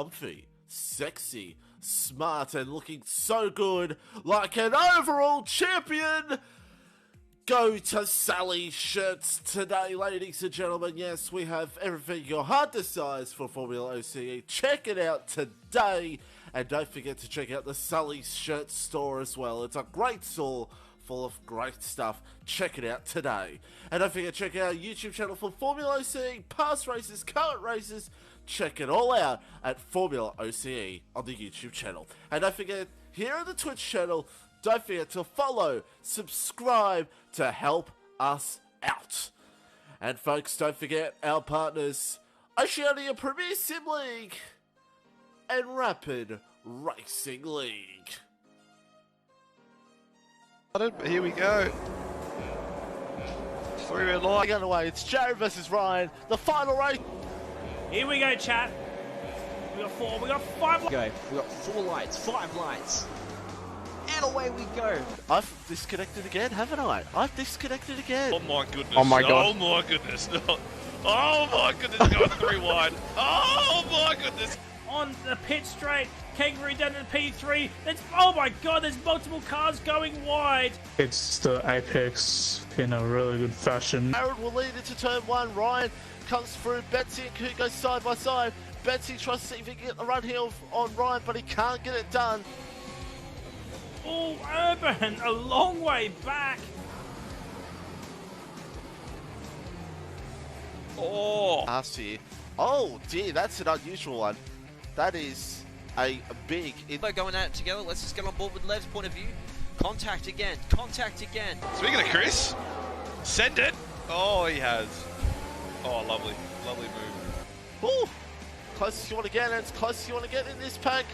comfy, sexy, smart, and looking so good like an overall champion, go to Sally's Shirts today, ladies and gentlemen. Yes, we have everything your heart desires for Formula OCE. Check it out today. And don't forget to check out the Sally's Shirts store as well. It's a great store full of great stuff. Check it out today. And don't forget to check out our YouTube channel for Formula OCE, past races, current races. Check it all out at Formula OCE on the YouTube channel. And don't forget, here on the Twitch channel, don't forget to follow, subscribe to help us out. And folks, don't forget our partners, Oceania Premier Sim League and Rapid Racing League. Here we go. 3-wheel line. Going away, it's Jared versus Ryan, the final race. Here we go, chat. We got 4, we got 5. We got 4 lights, 5 lights. And away we go. I've disconnected again, haven't I? I've disconnected again. Oh my goodness. Oh my god. Oh my goodness. Oh my goodness, going 3 wide. Oh my goodness. On the pit straight, Kangaroo down to the P3. Oh my god, there's multiple cars going wide. It's the apex in a really good fashion. Aaron will lead into turn 1. Ryan comes through. Betsy and Coot go side by side. Betsy tries to see if he can get the run here on Ryan, but he can't get it done. Oh, Urban, a long way back. Oh. Last year. Oh dear, that's an unusual one. That is a big... They're going at it together. Let's just get on board with Lev's point of view. Contact again. Contact again. Speaking of Chris, send it. Oh, he has. Oh, lovely. Lovely move. Ooh, closest you want to get, and it's closest you want to get in this pack.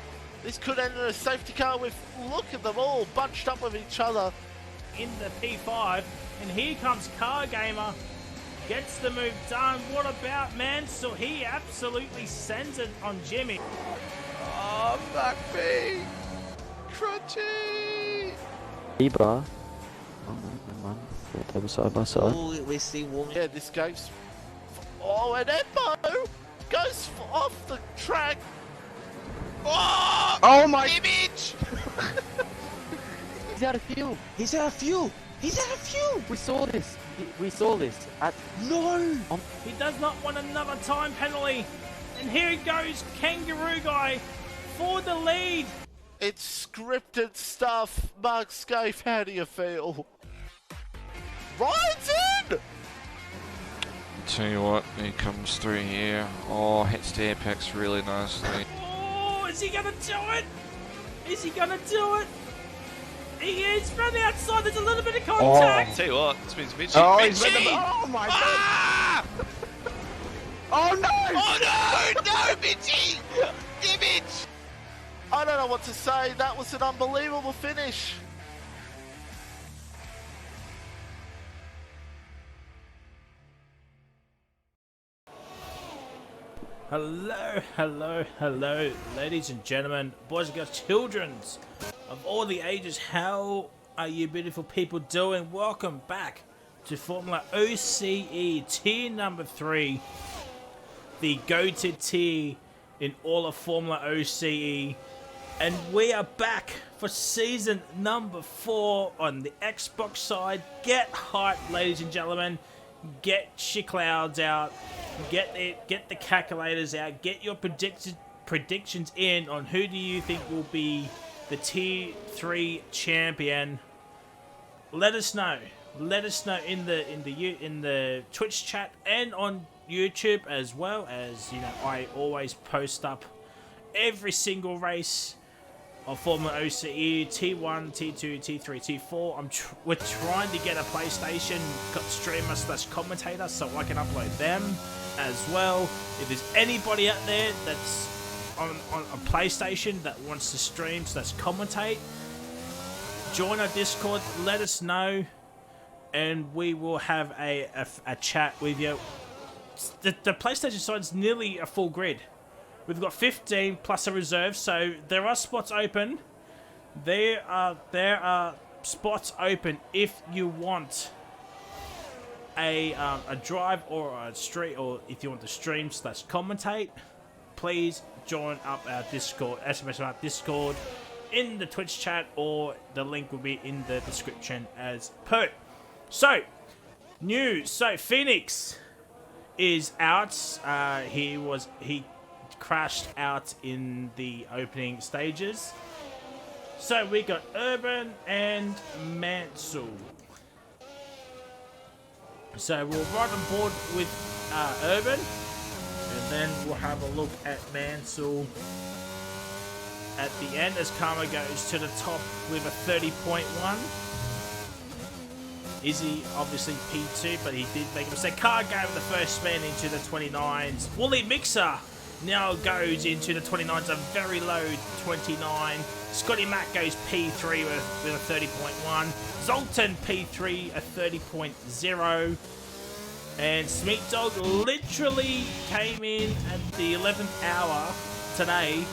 This could end in a safety car with, look at them all bunched up with each other. In the P5, and here comes Car Gamer. Gets the move done. What about Mansell? He absolutely sends it on Jimmy. Oh, McPhee. Crunchy. Libra. Side by side. Oh, we see one. Yeah, this game's... Oh, and Embo goes off the track. Oh my image. He's out of fuel. He's out of fuel. He's out of fuel. We saw this. We saw this. No. He does not want another time penalty. And here he goes, Kangaroo Guy for the lead. It's scripted stuff. Mark Scaife, how do you feel? Ryan's in! Tell you what, he comes through here. Oh, hits the apex really nicely. Oh, is he gonna do it? Is he gonna do it? He is from the outside. There's a little bit of contact. Tell you what, this means Mitchie. Oh, Mitchie! oh my god. Ah! Oh no! Oh no! No, Mitchie! Image! I don't know what to say. That was an unbelievable finish. Hello, hello, hello, ladies and gentlemen, boys and girls, childrens of all the ages. How are you beautiful people doing? Welcome back to Formula OCE tier number 3, the go-to tier in all of Formula OCE, and we are back for season number 4 on the Xbox side. Get hyped, ladies and gentlemen. Get your clouds out. Get the calculators out. Get your predictions in on who do you think will be the tier 3 champion. Let us know. Let us know in the Twitch chat and on YouTube, as well as, you know, I always post up every single race of Formula OCE, T1, T2, T3, T4. We're trying to get a PlayStation streamer / commentator so I can upload them as well. If there's anybody out there that's on a PlayStation that wants to stream / commentate, join our Discord, let us know, and we will have a chat with you. The PlayStation side is nearly a full grid. We've got 15 plus a reserve, so there are spots open. There are spots open if you want a drive or a stream, or if you want to stream / commentate. Please join up our Discord, SMS up Discord in the Twitch chat, or the link will be in the description as per. So, news. So, Phoenix is out. He crashed out in the opening stages. So, we got Urban and Mansell. So, we'll ride on board with Urban, and then we'll have a look at Mansell at the end as Karma goes to the top with a 30.1. Izzy obviously P2, but he did make a mistake. Car gave the first spin into the 29s. Wooly Mixer now goes into the 29s, a very low 29. Scotty Mac goes P3 with a 30.1. Zoltan P3 a 30.0. And Smeet Dog literally came in at the 11th hour today.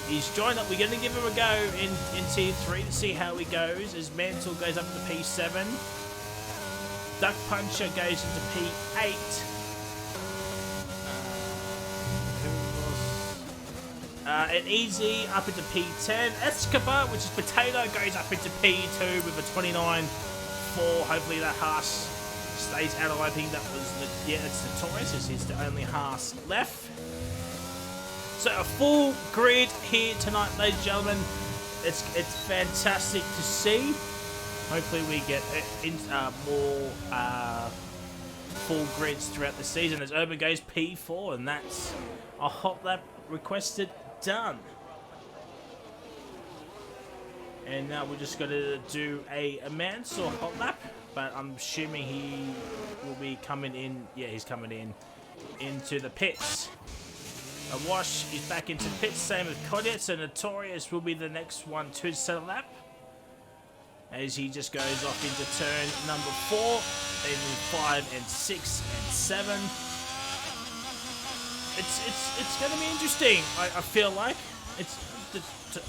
He's joined up. We're going to give him a go in Tier 3 to see how he goes as Mantle goes up to P7. Duck Puncher goes into P8. And Easy up into P10. Escobar, which is Potato, goes up into P2 with a 29.4. Hopefully that Haas stays out of. I think that was the, yeah, it's Notorious. It's the only Haas left. So a full grid here tonight, ladies and gentlemen. It's fantastic to see. Hopefully we get more full grids throughout the season as Urban goes P4, and that's a hot lap requested done. And now we're just going to do a Mansell hot lap, but I'm assuming he will be coming in. Yeah, he's coming in into the pits. A Wash is back into the pits, same as Kodet, so Notorious will be the next one to set a lap. As he just goes off into turn number 4, then 5 and 6 and 7. It's going to be interesting. I feel like it's the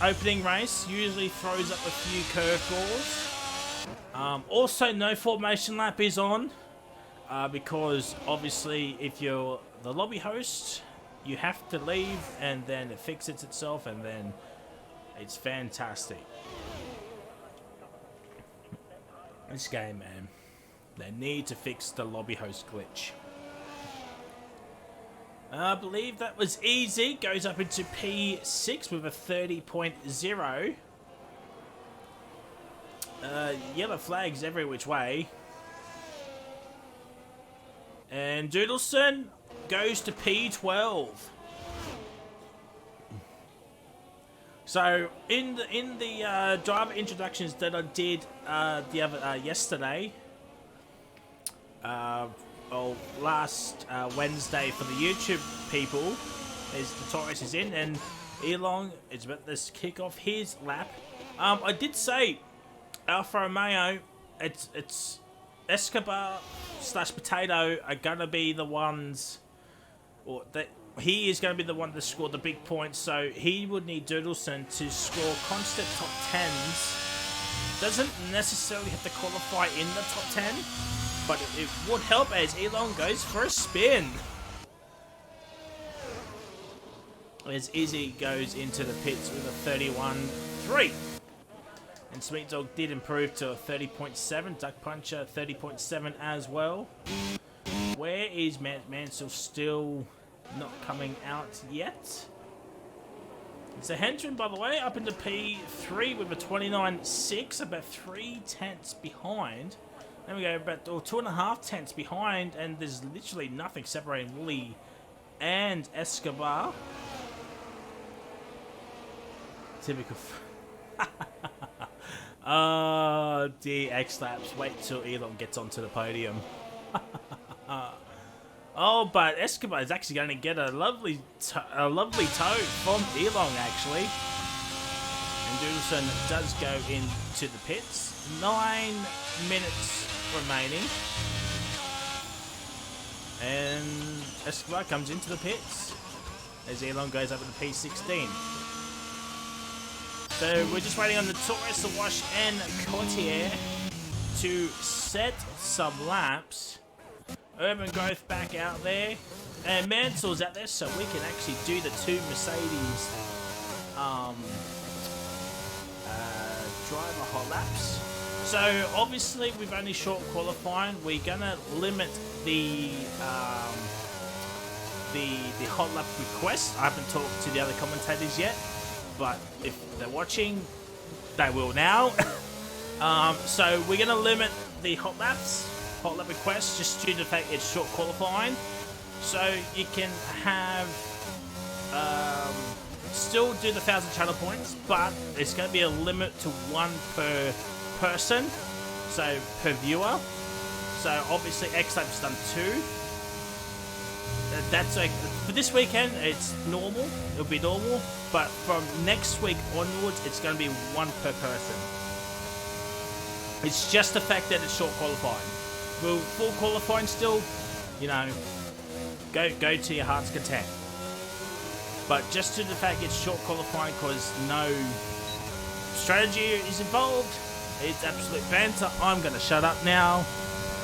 opening race usually throws up a few curveballs. Also, no formation lap is on because obviously if you're the lobby host, you have to leave and then it fixes itself, and then it's fantastic. This game, man, they need to fix the lobby host glitch. I believe that was easy. Goes up into P6 with a 30.0. Yellow flags every which way. And Doodleson goes to P12. So in the driver introductions that I did yesterday, last Wednesday for the YouTube people, as Notorious is in, and Elon is about to kick off his lap. I did say Alfa Romeo, it's Escobar / Potato are gonna be the ones, or that he is going to be the one to score the big points. So he would need Doodleson to score constant top 10s. Doesn't necessarily have to qualify in the top 10. But it would help as Elon goes for a spin. As Izzy goes into the pits with a 31.3. And Sweet Dog did improve to a 30.7. Duck Puncher 30.7 as well. Where is Mansell still not coming out yet? It's a Hendren, by the way, up into P3 with a 29.6, about 3 tenths behind. Then we go about 2.5 tenths behind, and there's literally nothing separating Wooly and Escobar. Typical. Oh, dear, X-Laps. Wait till Elon gets onto the podium. Oh, but Escobar is actually going to get a lovely toe from Elon, actually. And Doodleson does go into the pits. 9 minutes remaining. And Escobar comes into the pits as Elon goes up to the P16. So we're just waiting on the Taurus, the Wash, and Courtier to set some laps. Urban Growth back out there. And Mansell's out there, so we can actually do the 2 Mercedes driver hot laps. So obviously we've only short qualifying. We're gonna limit the hot lap request. I haven't talked to the other commentators yet, but if they're watching, they will now. So we're gonna limit the hot lap requests just due to the fact it's short qualifying. So you can have still do the 1,000 channel points, but it's going to be a limit to 1 per person, so per viewer. So obviously X-Lap's done 2. That's like for this weekend it's normal. It'll be normal, but from next week onwards it's going to be 1 per person. It's just the fact that it's short qualifying. Will full qualifying still, you know, go to your heart's content. But just to the fact it's short qualifying because no strategy is involved, it's absolute banter. I'm going to shut up now.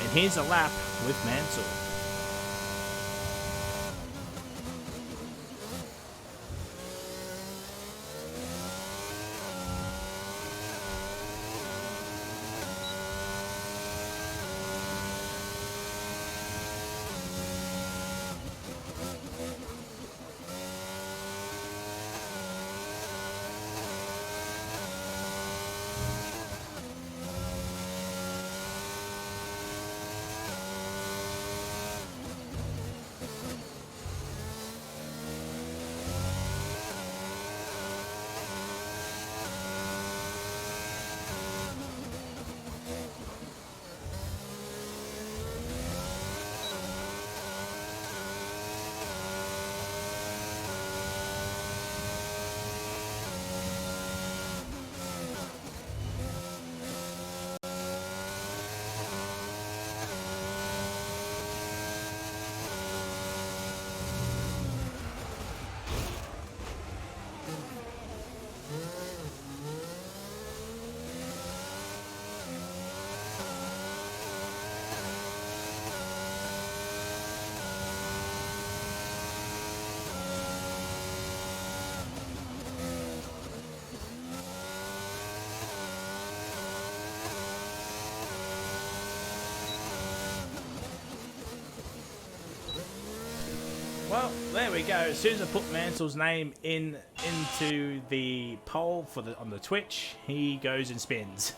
And here's a lap with Mansell. Well, there we go. As soon as I put Mansell's name into the poll on the Twitch, he goes and spins.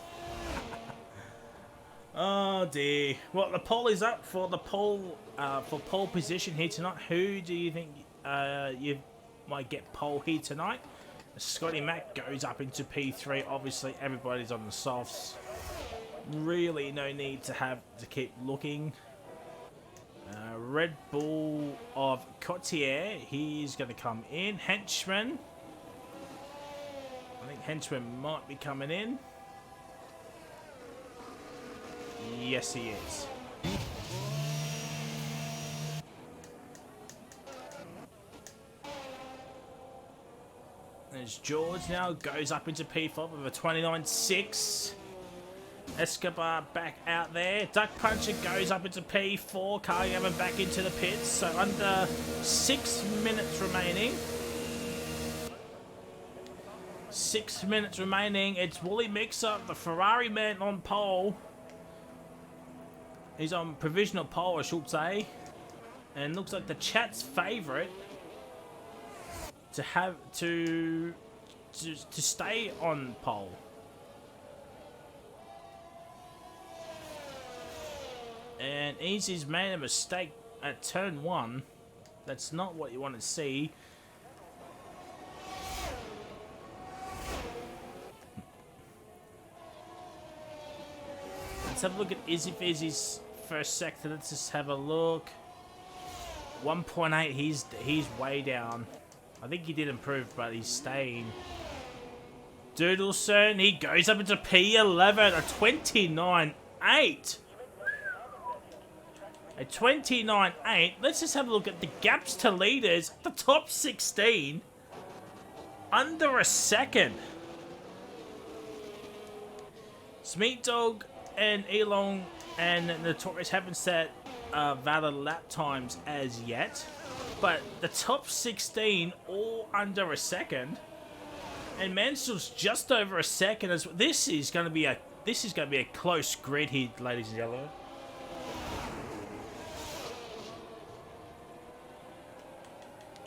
Oh dear. Well, the poll is up for the poll position here tonight. Who do you think you might get poll here tonight? Scotty Mac goes up into P3. Obviously, everybody's on the softs. Really, no need to keep looking. Red Bull of Cotier, he's going to come in. Henchman, I think Henchman might be coming in. Yes, he is. There's George now, goes up into P5 with a 29.6. Escobar back out there. Duck Puncher goes up into P4. Karyaman back into the pits. So under 6 minutes remaining. 6 minutes remaining. It's Wooly Mixer, the Ferrari man, on pole. He's on provisional pole, I should say. And looks like the chat's favourite to stay on pole. And Easy's made a mistake at turn 1. That's not what you want to see. Let's have a look at Izzy Fizzy's first sector. Let's just have a look. 1.8, he's way down. I think he did improve, but he's staying. Doodleson, he goes up into P11, a 29.8. A 29.8. Let's just have a look at the gaps to leaders. The top 16. Under a second. Smeet Dog and Elong and Notorious haven't set valid lap times as yet. But the top 16 all under a second, and Mansell's just over a second as well. This is going to be a close grid here, ladies and gentlemen.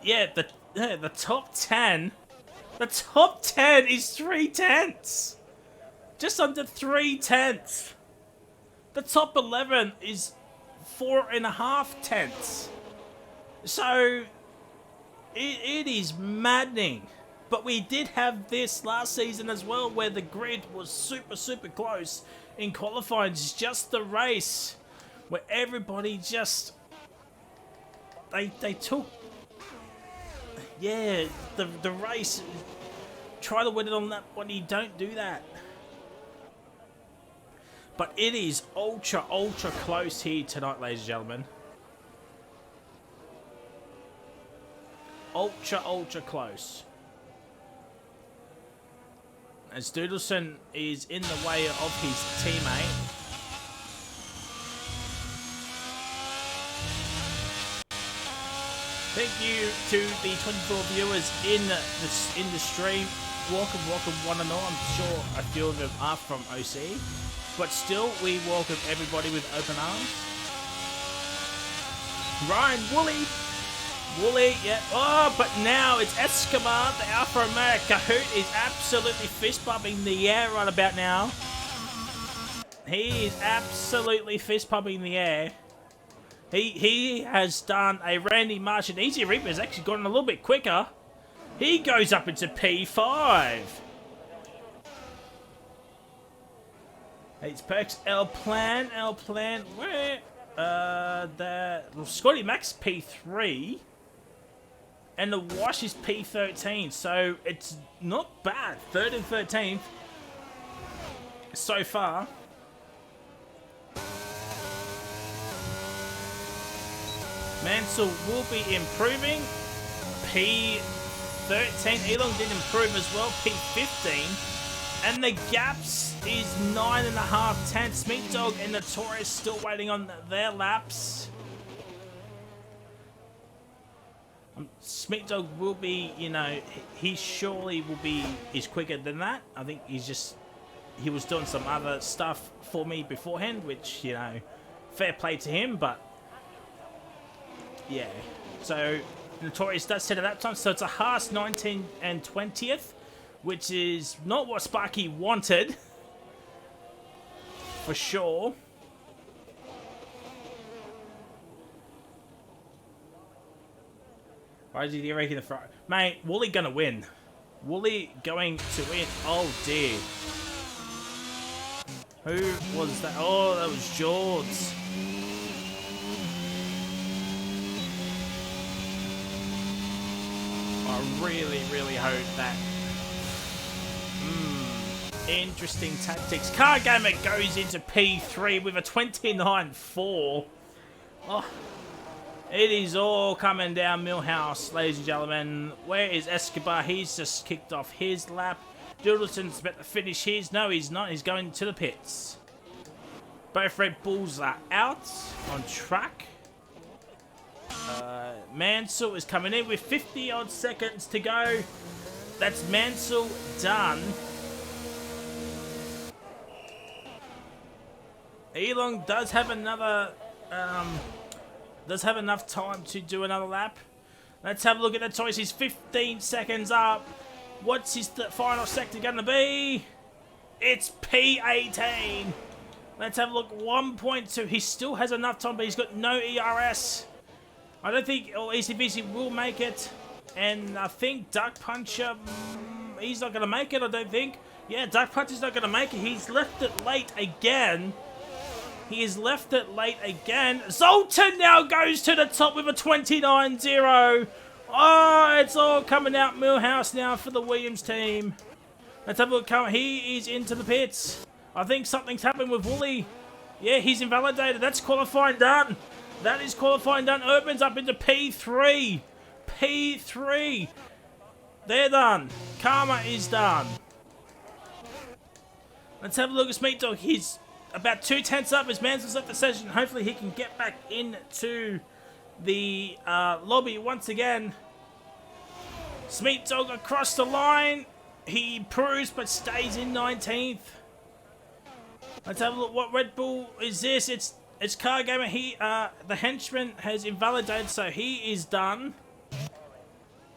Yeah, the top 10. The top 10 is 3/10. Just under 3/10. The top 11 is 4.5/10. So, it is maddening. But we did have this last season as well, where the grid was super, super close in qualifying. It's just the race where everybody just... They took... Yeah, the race... Try to win it on that one, you don't do that. But it is ultra, ultra close here tonight, ladies and gentlemen. Ultra, ultra close. As Doodleson is in the way of his teammate. Thank you to the 24 viewers in the stream. Welcome one and all. I'm sure a few of them are from OC. But still, we welcome everybody with open arms. Ryan, Wooly, yeah. Oh, but now it's Escobar, the Alpha Omega. Kahoot is absolutely fist bumping the air right about now. He is absolutely fist pumping the air. He has done a Randy Marsh, and Easy Reaper has actually gotten a little bit quicker. He goes up into P5. It's Perks L Plan, where? Scotty Max P3. And the Wash is P13, so it's not bad. 3rd and 13th so far. Mansell will be improving. P13. Elon did improve as well. P15. And the gaps is 9.5 tenths. Meat Dog and Notorious still waiting on their laps. Smeat Dog will be, you know, he surely will be, is quicker than that. I think he was doing some other stuff for me beforehand, which, you know, fair play to him, but yeah. So Notorious does set it up time, so it's a Haas 19 and 20th, which is not what Sparky wanted, for sure. Why do you reckon the front? Mate, Wooly gonna win. Wooly going to win. Oh dear. Who was that? Oh, that was George. I really, really hope that. Interesting tactics. Car Gamer goes into P3 with a 29.4. Oh. It is all coming down Millhouse, ladies and gentlemen. Where is Escobar? He's just kicked off his lap. Doodleson's about to finish his. No, he's not. He's going to the pits. Both Red Bulls are out on track. Mansell is coming in with 50 odd seconds to go. That's Mansell done. Elon does have another... does have enough time to do another lap. Let's have a look at the choice. He's 15 seconds up. What's his final sector going to be? It's P18. Let's have a look. 1.2. He still has enough time, but he's got no ERS. I don't think ECVC will make it. And I think Duck Puncher, he's not going to make it, I don't think. Yeah, Duck Puncher's not going to make it. He's left it late again. He has left it late again. Zoltan now goes to the top with a 29.0. Oh, it's all coming out Millhouse now for the Williams team. Let's have a look. He is into the pits. I think something's happened with Wooly. Yeah, he's invalidated. That's qualifying done. That is qualifying done. Urban's up into P3. P3. They're done. Karma is done. Let's have a look at Smeat Dog. He's about 2 tenths up as Mansell's left the session. Hopefully he can get back into the lobby once again. Smeet Dog across the line. He improves but stays in 19th. Let's have a look. What Red Bull is this? It's Car Gamer. The henchman has invalidated, so he is done.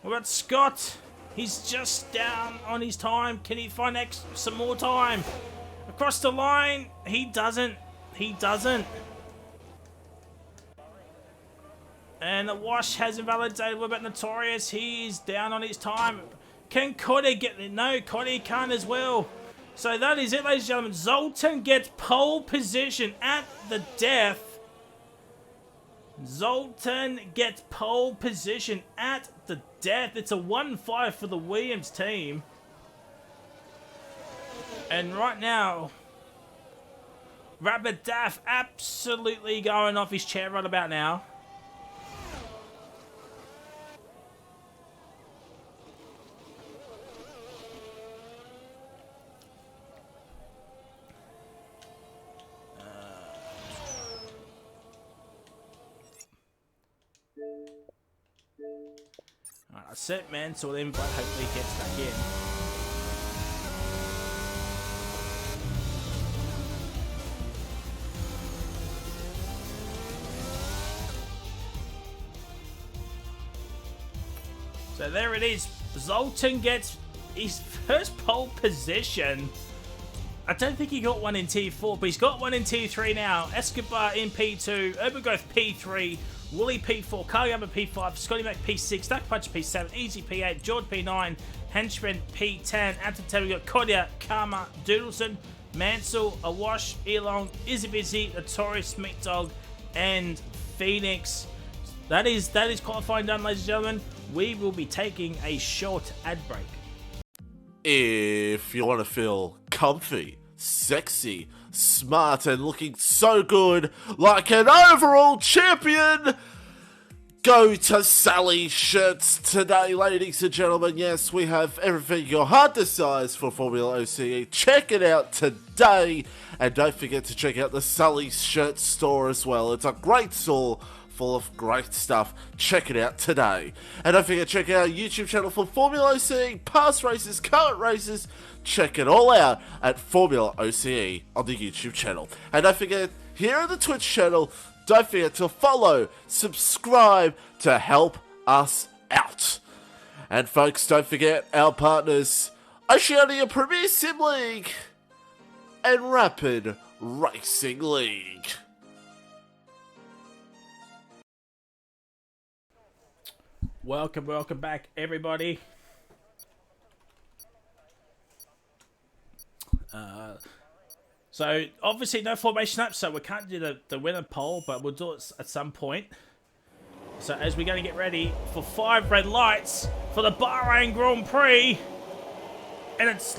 What about Scott? He's just down on his time. Can he find some more time? Across the line. He doesn't. He doesn't. And the Wash has invalidated. What about Notorious? He is down on his time. Can Cody get it? No, Cody can't as well. So that is it, ladies and gentlemen. Zoltan gets pole position at the death. Zoltan gets pole position at the death. It's a 1-5 for the Williams team. And right now, Rabbit Daff absolutely going off his chair right about now. Alright, I set Mansell then, but hopefully he gets back in. So there it is. Zoltan gets his first pole position. I don't think he got one in Tier 4, but he's got one in Tier 3 now. Escobar in P2, Urban Growth P3, Wooly P4, Cargamma P5, Scotty Mac P6, Duck Punch P7, Easy P8, George P9, Henchman P10. At the 10 we got Kodia, Karma, Doodleson, Mansell, Awash, Elong, Izzy Busy, Notorious, Meat Dog, and Phoenix. That is qualifying done, ladies and gentlemen. We will be taking a short ad break. If you want to feel comfy, sexy, smart, and looking so good like an overall champion, go to Sally Shirts today, ladies and gentlemen. Yes, we have everything your heart desires for Formula OCE. Check it out today, and don't forget to check out the Sally Shirts store as well. It's a great store full of great stuff. Check it out today. And don't forget to check out our YouTube channel for Formula OCE, past races, current races. Check it all out at Formula OCE on the YouTube channel. And don't forget, here on the Twitch channel, don't forget to follow, subscribe to help us out. And folks, don't forget our partners, Oceania Premier Sim League and Rapid Racing League. Welcome back, everybody. So, obviously no formation up, so we can't do the winner poll, but we'll do it at some point. So, as we're going to get ready for 5 red lights for the Bahrain Grand Prix. And it's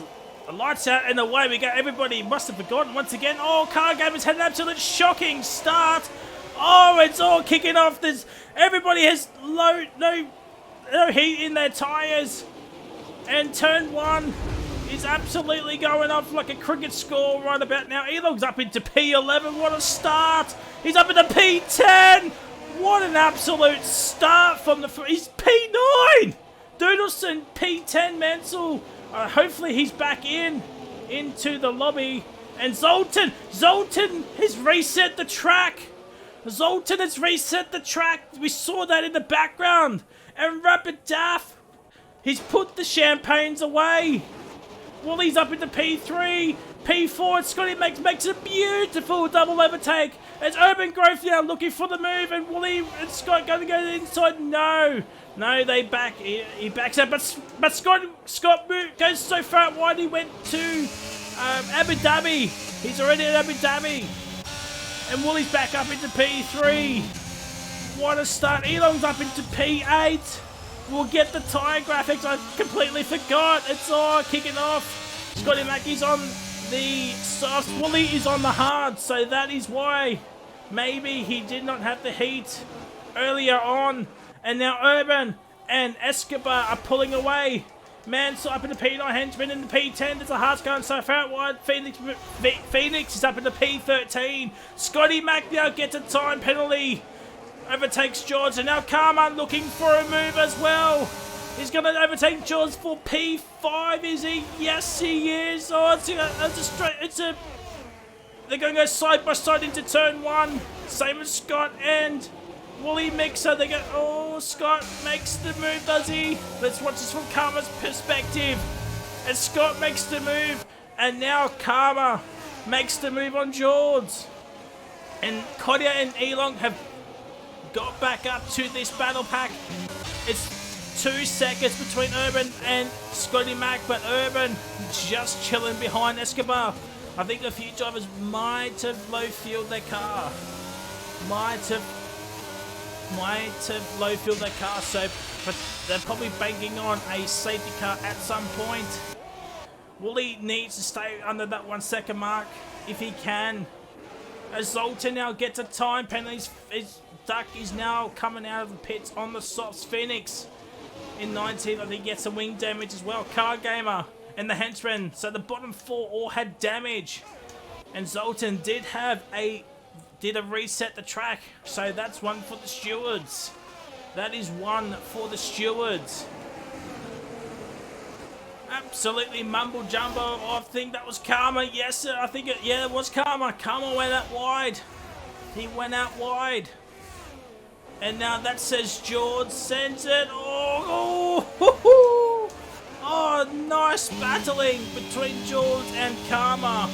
lights out and away we go. Everybody must have forgotten once again. Oh, Car Gamers had an absolute shocking start. Oh, it's all kicking off. Everybody has no heat in their tyres. And turn 1 is absolutely going off like a cricket score right about now. Elong's up into P11. What a start. He's up into P10. What an absolute start from he's P9. Doodleson, P10, Mansell. Hopefully he's back into the lobby. And Zoltan has reset the track. Zoltan has reset the track. We saw that in the background. And Rapid Daff, he's put the champagnes away. Wooly's up into P3. P4, Scotty makes a beautiful double overtake. As Urban Growth now looking for the move. And Wooly and Scott going to go inside. No, they back. He backs out. But Scott goes so far wide he went to Abu Dhabi. He's already at Abu Dhabi. And Wooly's back up into P3. What a start. Elong's up into P8. We'll get the tyre graphics. I completely forgot. It's all kicking off. Scotty Mackey's on the soft. Wooly is on the hard. So that is why maybe he did not have the heat earlier on. And now Urban and Escobar are pulling away. Mansell up into P9, Henchman in the P10. There's a Hearts going so far out wide. Phoenix is up into P13. Scotty Mac now gets a time penalty. overtakes George, and now Karma looking for a move as well. He's going to overtake George for P5, is he? Yes, he is. Oh, they're going to go side by side into turn 1. Same as Scott and Wooly Mixer. They go, oh, Scott makes the move, does he? Let's watch this from Karma's perspective. And Scott makes the move, and now Karma makes the move on George. And Kodia and Elong have got back up to this battle pack. It's 2 seconds between Urban and Scotty Mac, but Urban just chilling behind Escobar. I think a few drivers might have low-fueled their car. Might have low-fueled their car, so but they're probably banking on a safety car at some point. Wooly needs to stay under that 1 second mark if he can. As Zoltan now gets a time penalty, his duck is now coming out of the pits on the softs. Phoenix in 19th, I think, gets some wing damage as well. Car Gamer and the henchman, so the bottom 4 all had damage. And Zoltan did reset the track, so that's one for the stewards. That is one for the stewards. Absolutely mumble jumbo. I think that was Karma. Yes, sir. I think it was Karma. Karma went out wide. He went out wide. And now that says George sends it. Oh, nice battling between George and Karma.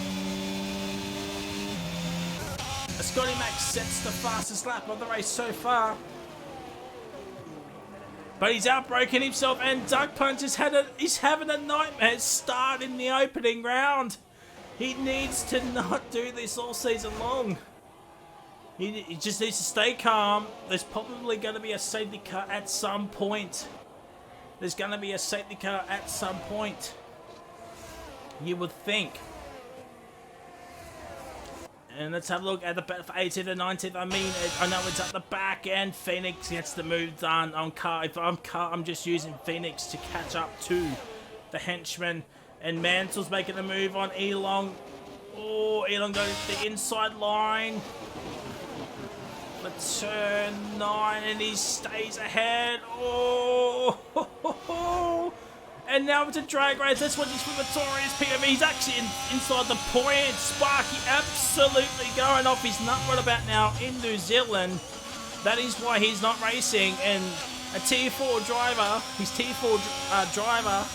Scotty Mac sets the fastest lap of the race so far. But he's outbroken himself, and Duck Punch he's having a nightmare start in the opening round. He needs to not do this all season long. He just needs to stay calm. There's probably going to be a safety car at some point. There's going to be a safety car at some point. You would think. And let's have a look at the battle for 18th and 19th. I mean, I know it's at the back end. Phoenix gets the move done on car. If I'm car, I'm just using Phoenix to catch up to the henchman. And Mantle's making a move on Elong. Oh, Elong goes the inside line. But turn 9, and he stays ahead. Oh, and now it's a drag race. That's what he's for Notorious POV. He's actually inside the point. Sparky absolutely going off his nut right about now in New Zealand. That is why he's not racing. And a Tier 4 driver, his Tier 4 driver,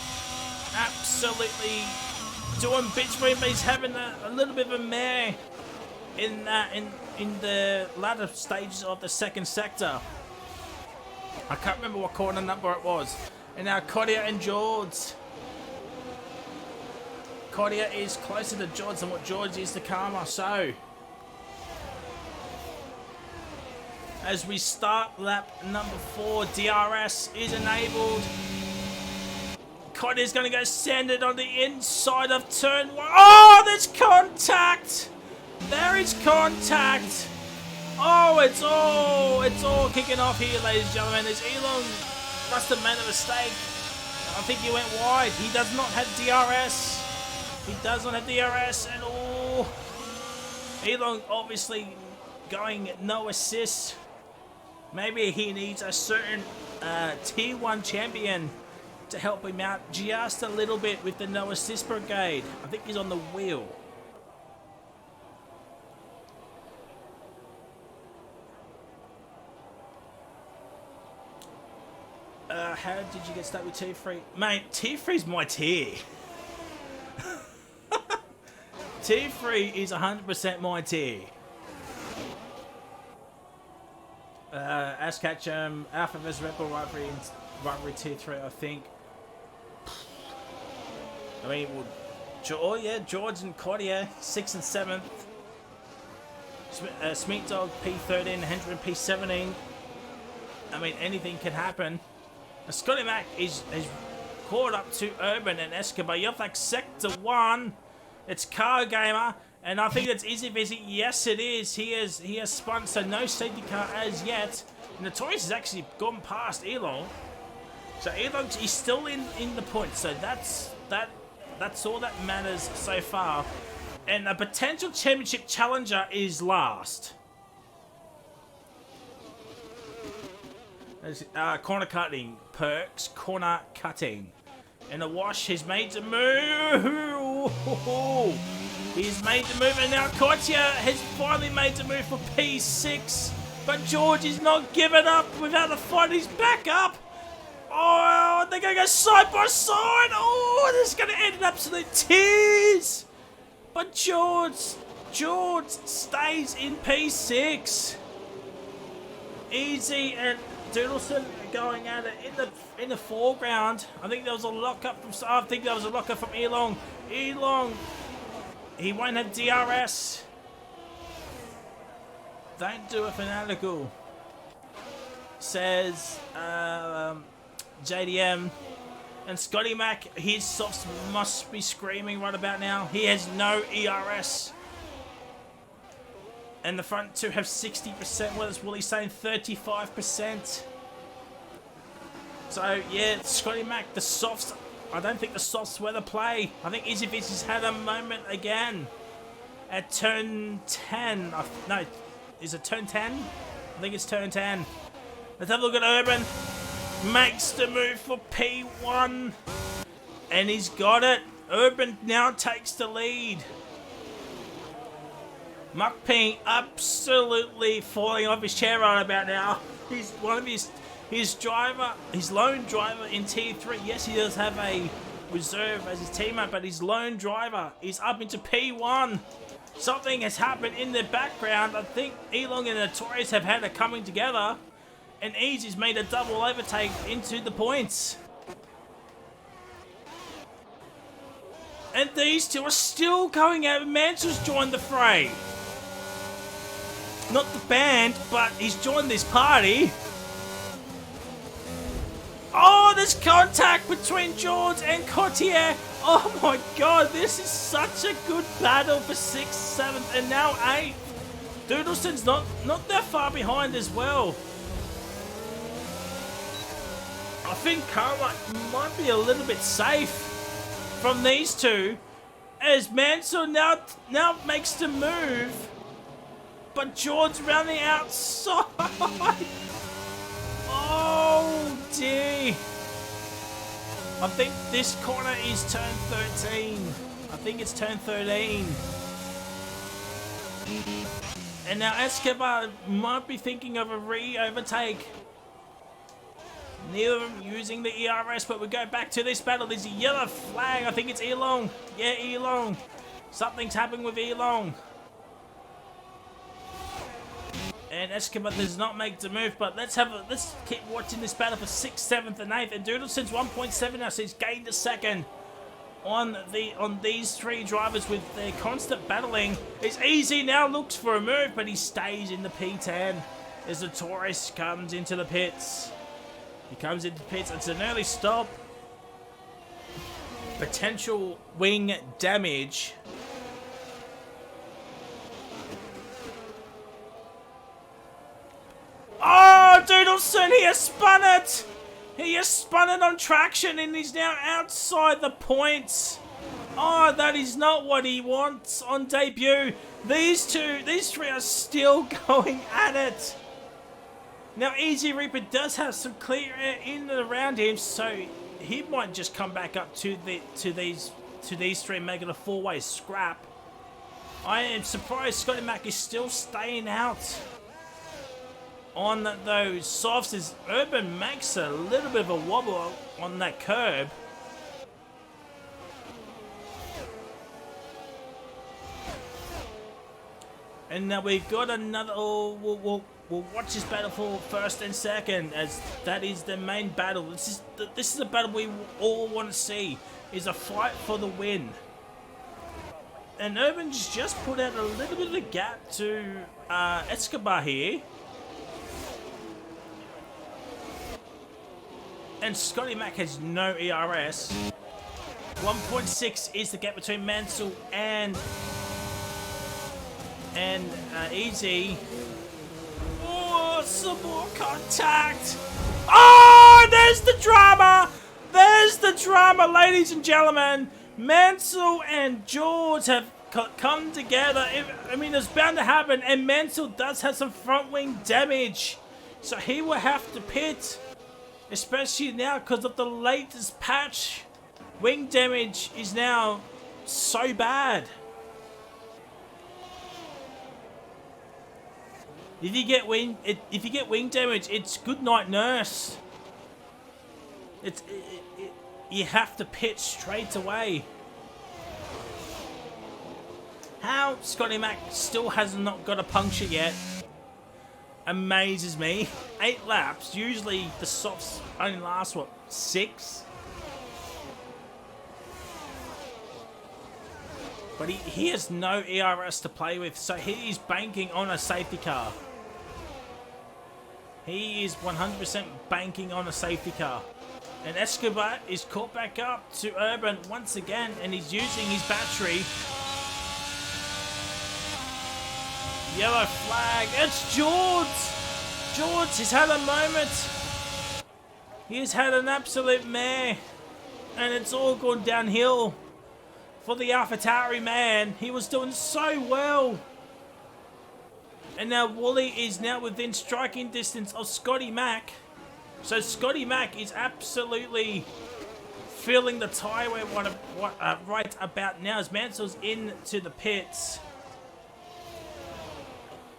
absolutely doing bits for him. But he's having a little bit of a mare in the latter stages of the second sector. I can't remember what corner number it was. And now Kodia and George. Kodia is closer to George than what George is to Karma. So, as we start lap number 4, DRS is enabled. Kodia's going to go send it on the inside of turn 1. Oh, there's contact! There is contact! Oh, it's all kicking off here, ladies and gentlemen. There's Elon must have made a mistake. I think he went wide. He does not have DRS. He does not have DRS at all. Elon obviously going no assist. Maybe he needs a certain Tier 1 champion to help him out just a little bit with the no assist brigade. I think he's on the wheel. How did you get stuck with Tier 3? Mate, Tier 3's my tier. Tier 3 is 100% my tier. Ash Ketchum, Alpha vs Red Bull rivalry Tier 3, I think. I mean, well, George and Kodia, 6th and 7th. Smeet Dog P13, Hendren P17. I mean, anything can happen. Scotty Mac is caught up to Urban and Escobar. You're like Sector 1. It's Car Gamer. And I think that's easy busy. Yes, it is. He has spun, so no safety car as yet. Notorious has actually gone past Elon. So Elon is still in the points. So that's all that matters so far. And a potential championship challenger is last. Corner cutting. Perks. Corner cutting. And a wash. He's made the move. He's made the move. And now Kotya has finally made the move for P6. But George is not giving up without a fight. He's back up. Oh, they're going to go side by side. Oh, this is going to end in absolute tears. But George stays in P6. Easy and Doodleson going at it in the foreground. I think there was a lockup from Elong. Elong, he won't have DRS. Don't do a fanatical, says JDM. And Scotty Mac, his softs must be screaming right about now. He has no ERS. And the front two have 60%, whereas Willie's saying 35%. So, yeah, Scotty Mac, the softs, I don't think the softs were the play. I think Izzy Fizz has had a moment again at turn 10. No, is it turn 10? I think it's turn 10. Let's have a look at Urban. Makes the move for P1. And he's got it. Urban now takes the lead. Muck Ping absolutely falling off his chair right about now. He's one of his lone driver in T3. Yes, he does have a reserve as his teammate, but his lone driver is up into P1. Something has happened in the background. I think Elong and Notorious have had a coming together. And Easy's made a double overtake into the points. And these two are still going out. Mansell's joined the fray. Not the band, but he's joined this party. Oh, there's contact between George and Cotier. Oh my god, this is such a good battle for 6th, 7th, and now 8th. Doodleson's not that far behind as well. I think Carmike might be a little bit safe from these two, as Mansell now makes the move, but George around the outside. Oh dear. I think this corner is turn 13. I think it's turn 13. And now Escobar might be thinking of a re-overtake. Neither of them using the ERS, but we go back to this battle. There's a yellow flag. I think it's Elong. Yeah, Elong. Something's happening with Elong. And Escobar does not make the move, but let's keep watching this battle for 6th, 7th, and 8th. And Doodleson's 1.7 now, so he's gained a second on these three drivers with their constant battling. It's Easy now looks for a move, but he stays in the P10 as the Taurus comes into the pits. He comes into the pits. It's an early stop. Potential wing damage. Oh, Doodleson, he has spun it! He has spun it on traction and he's now outside the points. Oh, that is not what he wants on debut. These three are still going at it. Now, Easy Reaper does have some clear air in and around him, so he might just come back up to these three and make it a four-way scrap. I am surprised Scotty Mac is still staying out on those softs as Urban makes a little bit of a wobble on that curb. And now we've got another. We'll watch this battle for 1st and 2nd, as that is the main battle. This is a battle we all want to see. Is a fight for the win. And Urban's just put out a little bit of a gap to Escobar here. And Scotty Mac has no ERS. 1.6 is the gap between Mansell and Easy. Oh, some more contact. Oh, there's the drama. There's the drama, ladies and gentlemen. Mansell and George have come together. I mean, it's bound to happen. And Mansell does have some front wing damage. So he will have to pit, especially now because of the latest patch. Wing damage is now so bad. If you get wing damage, it's good night nurse. You have to pit straight away. How Scotty Mac still has not got a puncture yet amazes me. 8 laps. Usually the softs only last, what, 6? But he has no ERS to play with, so he is banking on a safety car. He is 100% banking on a safety car. And Escobar is caught back up to Urban once again, and he's using his battery. Yellow flag. It's George. George has had a moment. He's had an absolute mare, and it's all gone downhill for the AlphaTauri man. He was doing so well. And now Wooly is now within striking distance of Scotty Mac. So Scotty Mac is absolutely feeling the tyre wear right about now as Mansell's into the pits.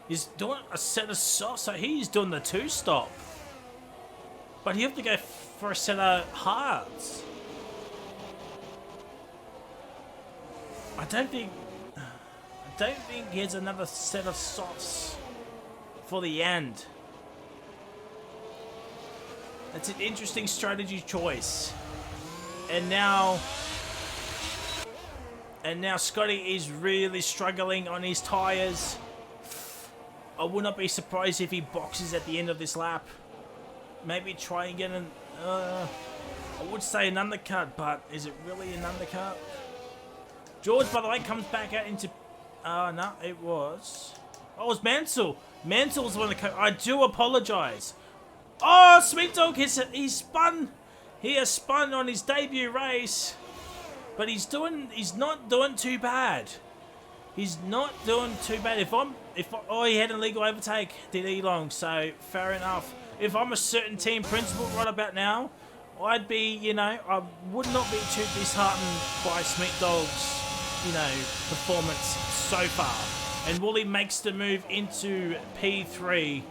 He's doing a set of softs, so he's doing the 2-stop. But you have to go for a set of hards. I don't think he has another set of softs for the end. That's an interesting strategy choice. And now Scotty is really struggling on his tyres. I would not be surprised if he boxes at the end of this lap. Maybe try and get an... I would say an undercut, but is it really an undercut? George, by the way, comes back out into... no, it was... Oh, it was Mansell. Mansell was the one that... I do apologise. Oh, Sweet Dog, he's spun. He has spun on his debut race. But he's not doing too bad. He's not doing too bad. Oh, he had an illegal overtake, did Elong, so fair enough. If I'm a certain team principal right about now, I'd be, I would not be too disheartened by Sweet Dog's, performance so far. And Wooly makes the move into P3.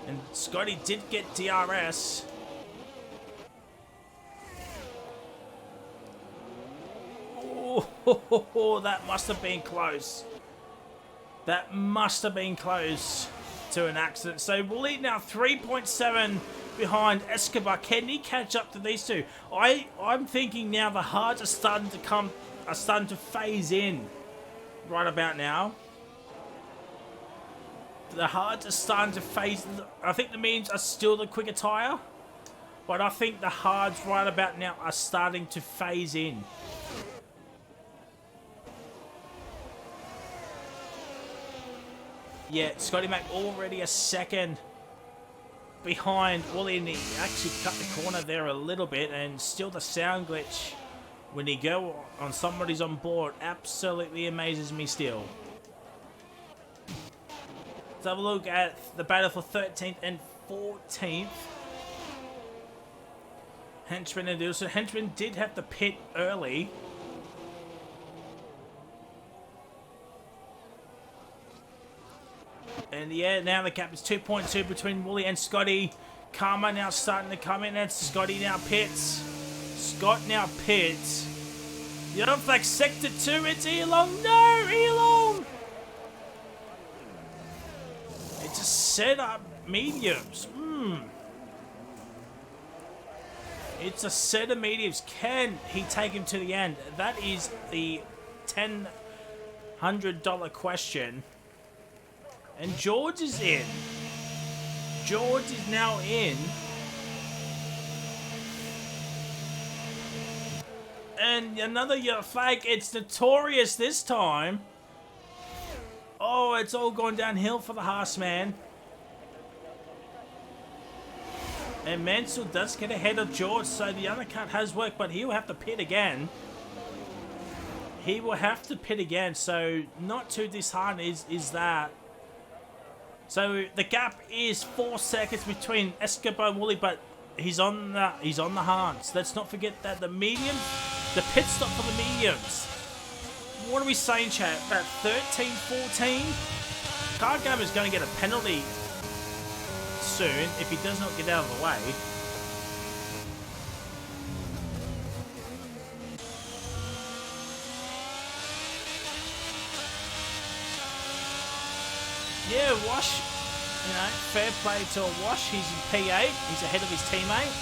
And Scotty did get DRS. Oh, that must have been close. That must have been close to an accident. So Wooly now 3.7 behind Escobar. Can he catch up to these two? I'm thinking now the hards are starting to phase in right about now. The hards are starting to phase. I think the mediums are still the quicker tyre, but I think the hards right about now are starting to phase in. Yeah, Scotty Mac already a second behind Wooly, and he actually cut the corner there a little bit, and still the sound glitch when you go on somebody's on board absolutely amazes me still. Let's have a look at the battle for 13th and 14th. Henchman and Dilson. Henchman did have to pit early. And yeah, now the gap is 2.2 between Wooly and Scotty. Karma now starting to come in, and Scotty now pits. Scott now pits. Yellow flag sector 2, it's Elong. No, Elong! It's a setup mediums. It's a set of mediums. Can he take him to the end? That is the $1,000 question. And George is in. George is now in. And another yellow flag. It's notorious this time. Oh, it's all gone downhill for the Haas man. And Mansell does get ahead of George, so the undercut has worked, but he'll have to pit again. he will have to pit again. So not too disheartened is that. So the gap is 4 seconds between Escobar and Wooly, but he's on the hards. Let's not forget that the mediums, the pit stop for the mediums. What are we saying, chat? About 13, 14? Car Gamer is going to get a penalty soon if he does not get out of the way. Yeah, Wash, you know, fair play to Wash. He's in P8. He's ahead of his teammate.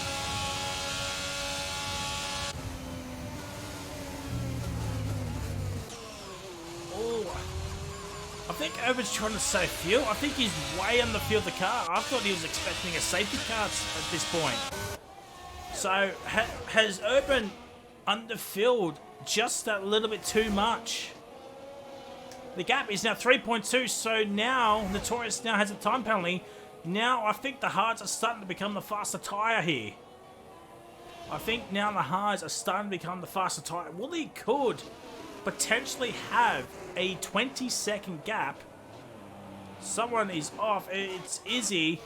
Oh, I think Urban's trying to save fuel. I think he's way on the field of the car. I thought he was expecting a safety car at this point. So, has Urban underfilled just that little bit too much? The gap is now 3.2, so now Notorious now has a time penalty. Now I think the hards are starting to become the faster tyre here. I think now the hards are starting to become the faster tyre. Wooly could potentially have a 20-second gap. Someone is off. It's Izzy.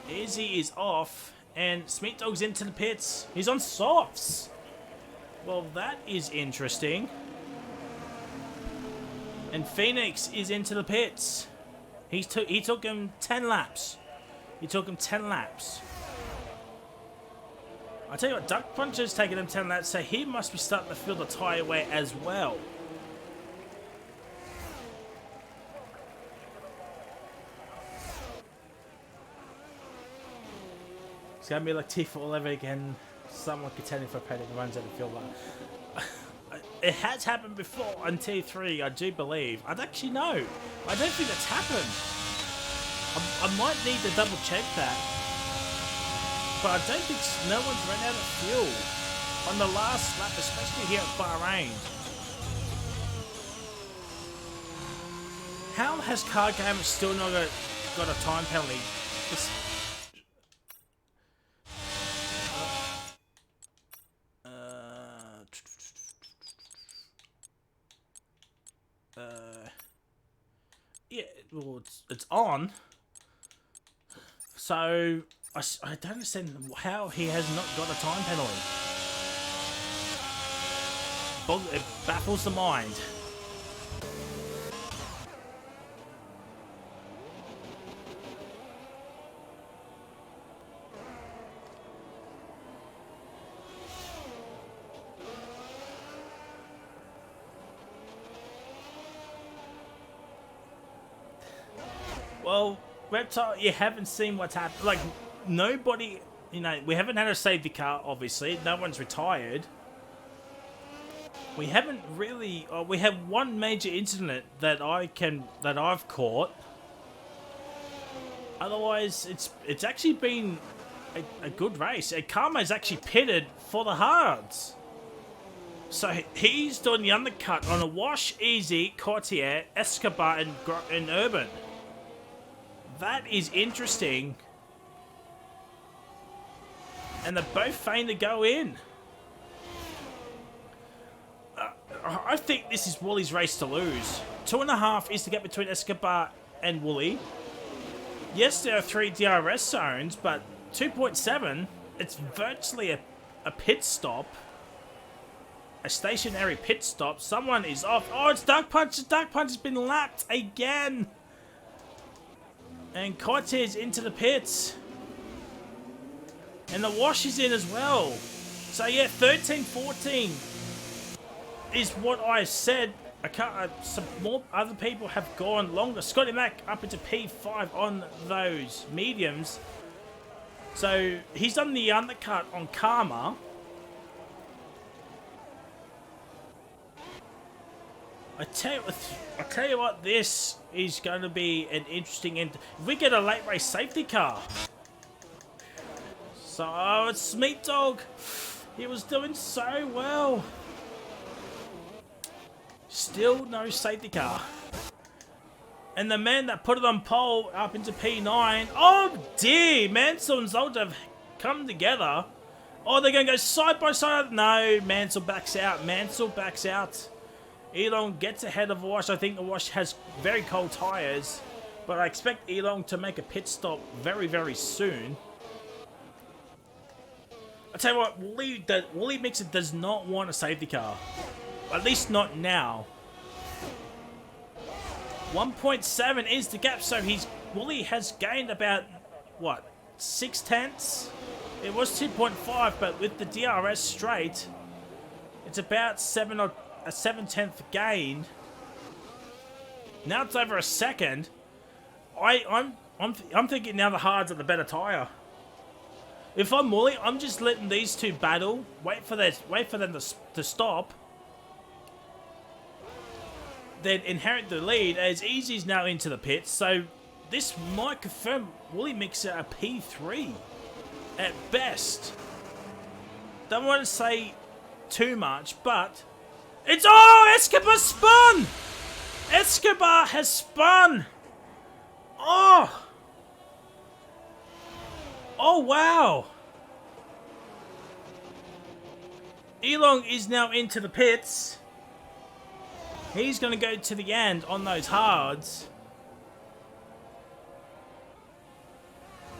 Izzy is off, and Smeet Dog's into the pits. He's on softs. Well, that is interesting. And Phoenix is into the pits. He took him 10 laps. He took him 10 laps. I tell you what, Duck Puncher's taking him 10 laps, so he must be starting to feel the tyre wear as well. It's going to be like T4 all over again. Someone contending for a podium runs out of the field line. It has happened before on T3, I do believe. I don't actually know. I don't think that's happened. I might need to double check that. But I don't think no one's run out of fuel on the last lap, especially here at Bahrain. How has Car Gamer still not got a time penalty? Yeah, well, it's on. So, I don't understand how he has not got a time penalty. It baffles the mind. Well, Reptile, you haven't seen what's happened. Like, nobody, you know, we haven't had a safety car, obviously. No one's retired. We haven't really, we have one major incident that I've caught. Otherwise, it's actually been a good race. And Karma's actually pitted for the hards. So he's doing the undercut on a Wash, Easy, Courtier, Escobar, and Urban. That is interesting. And they're both fain to go in. I think this is Wooly's race to lose. 2.5 is to get between Escobar and Wooly. Yes, there are 3 DRS zones, but 2.7, it's virtually a pit stop. A stationary pit stop. Someone is off. Oh, it's Dark Punch. Dark Punch has been lapped again. And Cortez into the pits. And the Wash is in as well. So yeah, 13, 14 is what I said. Some more other people have gone longer. Scotty Mac up into P5 on those mediums. So he's done the undercut on Karma. I tell you what, this is going to be an interesting end. If we get a late race safety car. So, oh, it's Smeet Dog. He was doing so well. Still no safety car. And the man that put it on pole up into P9. Oh dear, Mansell and Zolta have come together. Oh, they're going to go side by side. No, Mansell backs out. Mansell backs out. Elong gets ahead of Wash. I think the Wash has very cold tyres. But I expect Elong to make a pit stop very, very soon. I tell you what, Wooly Mixer does not want a safety car. At least not now. 1.7 is the gap, so Wooly has gained about, what, 6/10? It was 2.5, but with the DRS straight, it's about a 7/10 gain. Now it's over a second. I'm thinking now the hards are the better tyre. If I'm Wooly, I'm just letting these two battle. Wait for them to stop. Then inherit the lead as Easy's now into the pits. So this might confirm Wooly Mixer a P3 at best. Don't want to say too much, but it's Escobar spun. Escobar has spun. Oh wow. Elong is now into the pits. He's going to go to the end on those hards.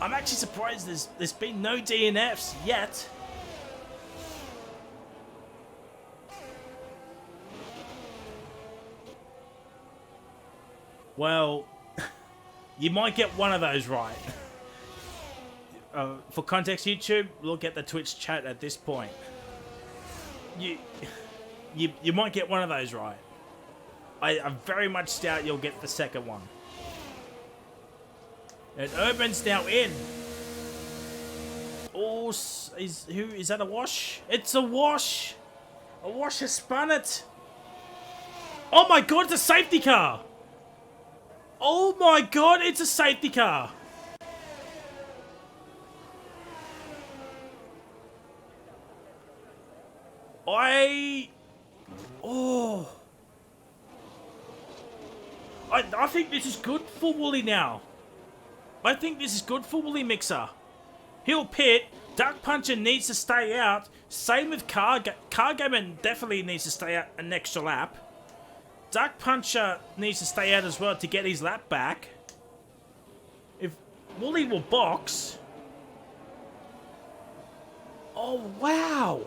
I'm actually surprised there's been no DNFs yet. Well, you might get one of those right. For context, YouTube, look at the Twitch chat at this point. You might get one of those right. I very much doubt you'll get the second one. And Urban's now in. Oh, is that a Wash? It's a Wash. A Wash has spun it. Oh my god, it's a safety car. Oh my god, it's a safety car. I think this is good for Wooly now. I think this is good for Wooly Mixer. He'll pit. Duck Puncher needs to stay out. Same with Cargaman definitely needs to stay out an extra lap. Duck Puncher needs to stay out as well to get his lap back. If Wooly will box. Oh, wow.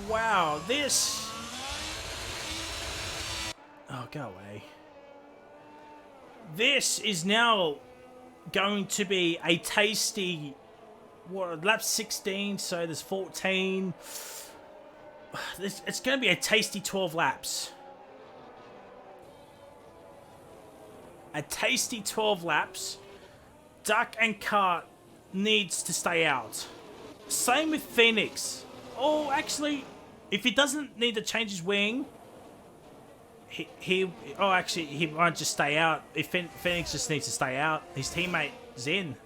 Wow. This... Oh, go away. This is now going to be a tasty... What, lap 16, so there's 14. It's going to be a tasty 12 laps. A tasty 12 laps. Duck and Cart needs to stay out. Same with Phoenix. Oh, actually, if he doesn't need to change his wing, he might just stay out. If Phoenix just needs to stay out, his teammate's in.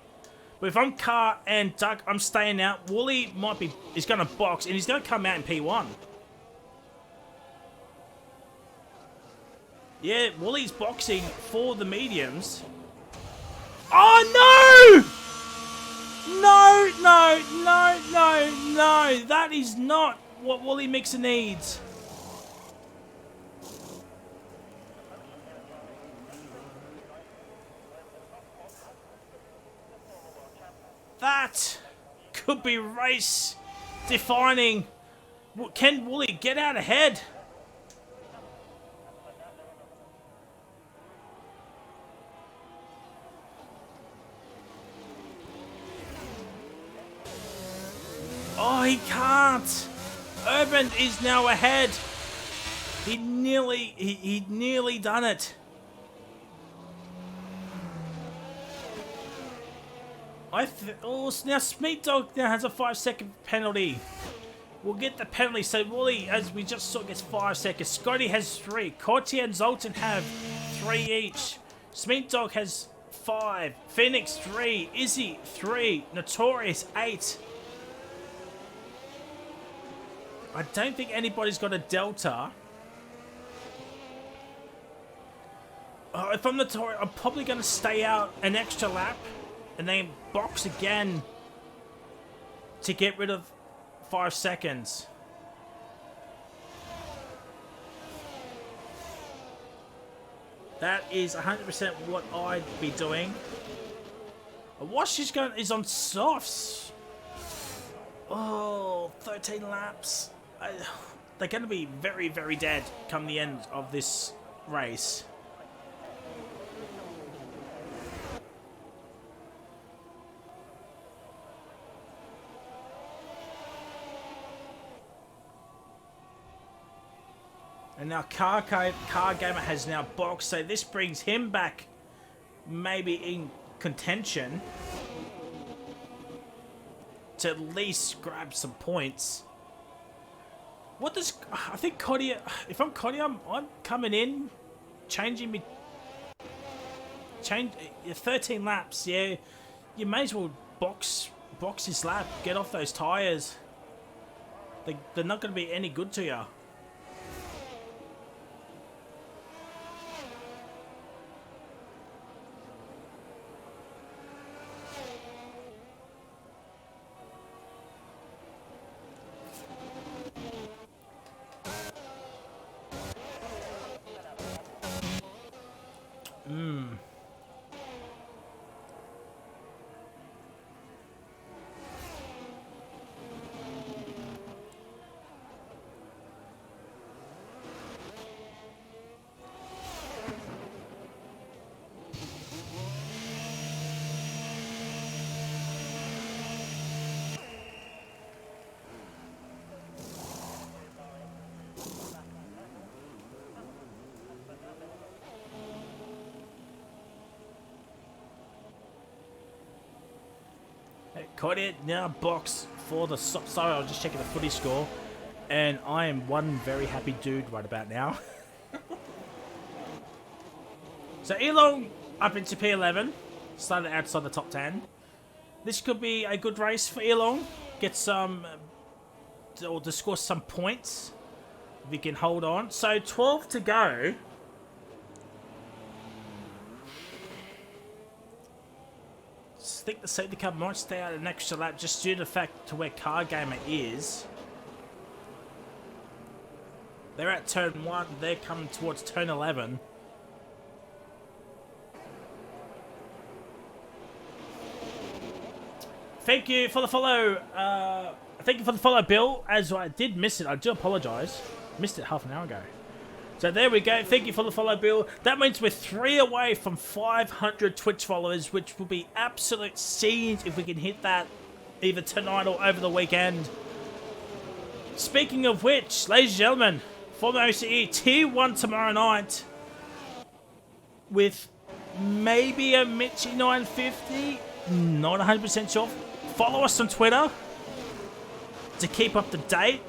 But if I'm Cart and Duck, I'm staying out. Wooly is going to box, and he's going to come out in P1. Yeah, Wooly's boxing for the mediums. Oh, no! No! That is not what Wooly Mixer needs. That could be race defining. Can Wooly get out ahead? Oh, he can't. Urban is now ahead. He nearly done it. Now Smeet Dog now has a 5-second penalty. We'll get the penalty. So Wooly, as we just saw, gets 5 seconds. Scotty has 3. Cortier and Zoltan have 3 each. Smeet Dog has 5. Phoenix 3. Izzy 3. Notorious 8. I don't think anybody's got a delta. if I'm notorious, I'm probably going to stay out an extra lap and then box again to get rid of 5 seconds. That is 100% what I'd be doing. Wash is on softs. Oh, 13 laps. They're going to be very, very dead come the end of this race. And now Car Gamer has now boxed, so this brings him back maybe in contention to at least grab some points. What does... I think Cody... If I'm Cody, I'm coming in, changing me... Change... 13 laps, yeah. You may as well box his lap, get off those tyres. They're not going to be any good to you. Cody now box for the... Sorry, I was just checking the footy score. And I am one very happy dude right about now. So Elong up into P11. Started outside the top 10. This could be a good race for Elong. Get some... or to score some points. If he can hold on. So 12 to go. I think the safety car might stay out an extra lap just due to the fact to where Car Gamer is. They're at turn 1. They're coming towards turn 11. Thank you for the follow. Thank you for the follow, Bill. As I did miss it, I do apologise. Missed it half an hour ago. So there we go. Thank you for the follow, Bill. That means we're 3 away from 500 Twitch followers, which will be absolute scenes if we can hit that either tonight or over the weekend. Speaking of which, ladies and gentlemen, FormulaOCE Tier 1 tomorrow night with maybe a Mitchie 950. Not 100% sure. Follow us on Twitter to keep up to date.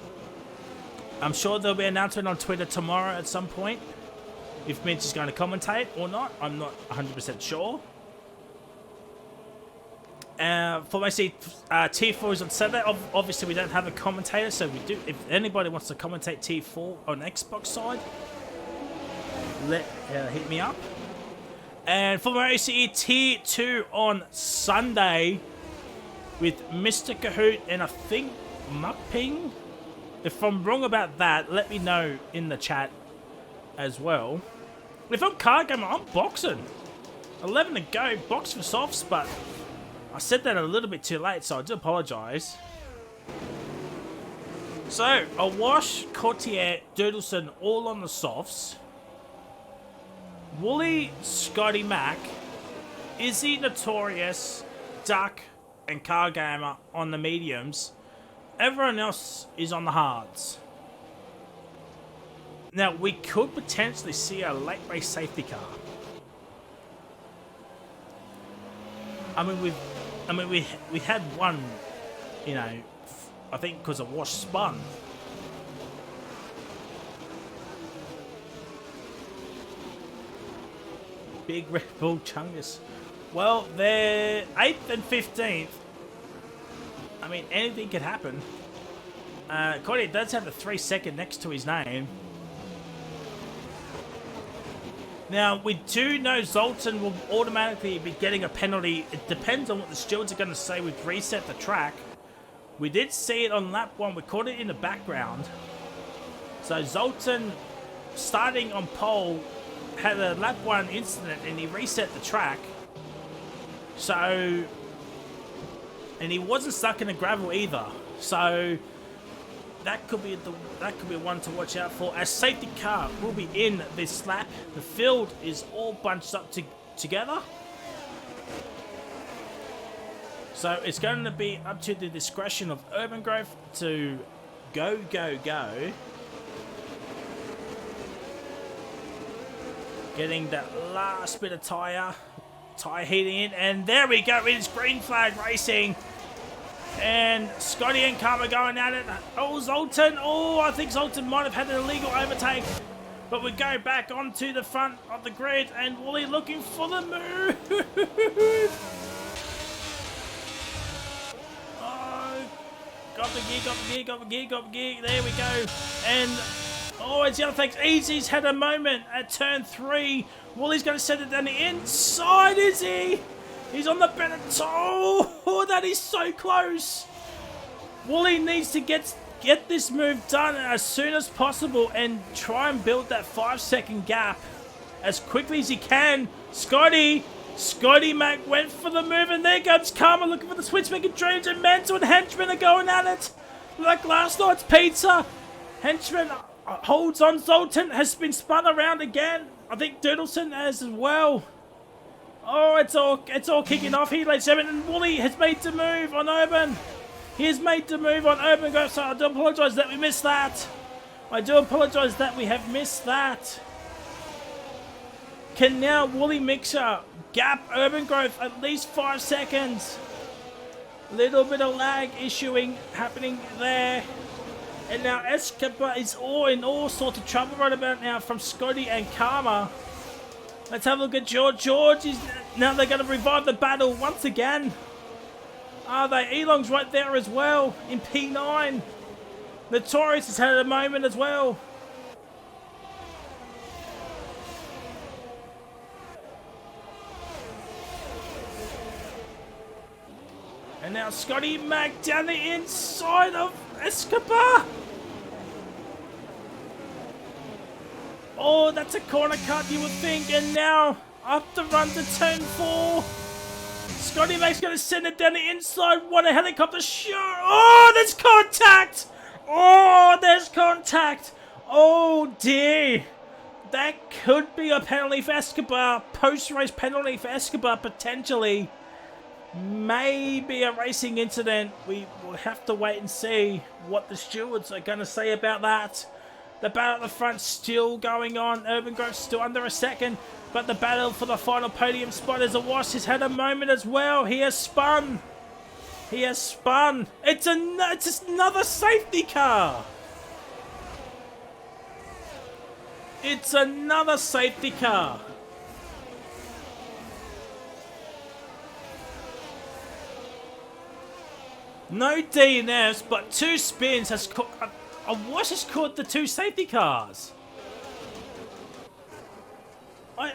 I'm sure there'll be an announcement on Twitter tomorrow at some point. If Mitch is going to commentate or not, I'm not 100% sure. For my T4 is on Saturday. Obviously, we don't have a commentator, so we do. If anybody wants to commentate T4 on Xbox side, hit me up. And for my OCE Tier 2 on Sunday with Mr. Kahoot and I think Muckping. If I'm wrong about that, let me know in the chat as well. If I'm Car Gamer, I'm boxing. 11 to go, box for softs, but I said that a little bit too late, so I do apologise. So, Awash, Courtier, Doodleson all on the softs. Wooly, Scotty Mac, Izzy, Notorious, Duck, and Car Gamer on the mediums. Everyone else is on the hards. Now, we could potentially see a late race safety car. I mean, we had one, you know, I think because of Wash spun. Big Red Bull Chungus. Well, they're 8th and 15th. I mean, anything could happen. Cody does have a 3 second next to his name. Now, we do know Zoltan will automatically be getting a penalty. It depends on what the stewards are going to say with reset the track. We did see it on lap 1. We caught it in the background. So Zoltan, starting on pole, had a lap 1 incident and he reset the track. So, and he wasn't stuck in the gravel either. So that could be one to watch out for. A safety car will be in this lap. The field is all bunched up together. So it's going to be up to the discretion of Urban Growth to go. Getting that last bit of tyre heating in, and there we go. It's green flag racing. And Scotty and Karma going at it. Oh, Zoltan. Oh, I think Zoltan might have had an illegal overtake. But we go back onto the front of the grid, and Wooly looking for the move. Oh, got the gear. There we go. And, oh, it's the other thing. Easy's had a moment at turn 3. Wooly's going to send it down the inside, is he? He's on the better toe. Oh, that is so close. Wooly needs to get this move done as soon as possible and try and build that 5-second gap as quickly as he can. Scotty Mac went for the move, and there comes Karma looking for the switch, making dreams, and Mantle and Henchman are going at it like last night's pizza. Henchman holds on. Zoltan has been spun around again. I think Doodleson has as well. Oh, it's all kicking off here, ladies and gentlemen, and Wooly has made the move on Urban. He has made the move on Urban Growth, so I do apologise that we missed that. Can now Wooly Mixer gap Urban Growth at least 5 seconds? Little bit of lag happening there. And now Escapa is in all sorts of trouble right about now from Scotty and Karma. Let's have a look at George. Now they're going to revive the battle once again. Are they? Elong's right there as well in P9. Notorious has had a moment as well. And now Scotty Mac down the inside of Escapa. Oh, that's a corner cut, you would think. And now, up the run to turn 4. Scotty Mac's going to send it down the inside. What a helicopter shot. Oh, there's contact. Oh, dear. That could be a penalty for Escobar. Post-race penalty for Escobar, potentially. Maybe a racing incident. We will have to wait and see what the stewards are going to say about that. The battle at the front still going on. Urban Growth still under a second. But the battle for the final podium spot is Awash has had a moment as well. He has spun. It's another safety car. No DNFs, but 2 spins has caught. Awash has caught the 2 safety cars. I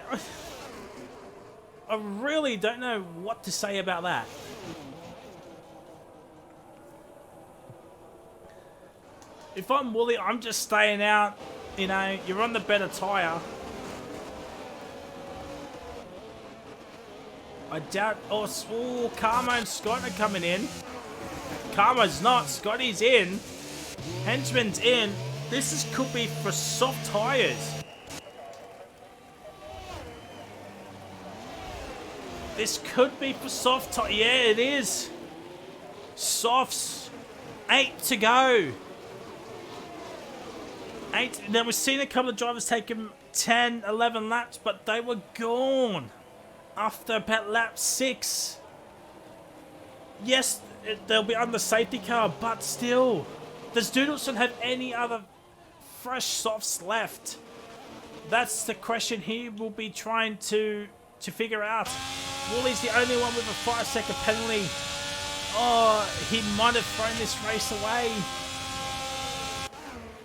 really don't know what to say about that. If I'm Wooly, I'm just staying out. You know, you're on the better tyre. I doubt... Oh, Karma and Scott are coming in. Karma's not. Scotty's in. Henchman's in. Could be for soft tyres. This could be for soft tyres. Yeah, it is. Softs. 8 to go. 8. Now, we've seen a couple of drivers taking 10, 11 laps, but they were gone after about lap 6. Yes, they'll be on the safety car, but still. Does Doodleson have any other fresh softs left? That's the question he will be trying to figure out. Wooly's the only one with a 5-second penalty. Oh, he might have thrown this race away.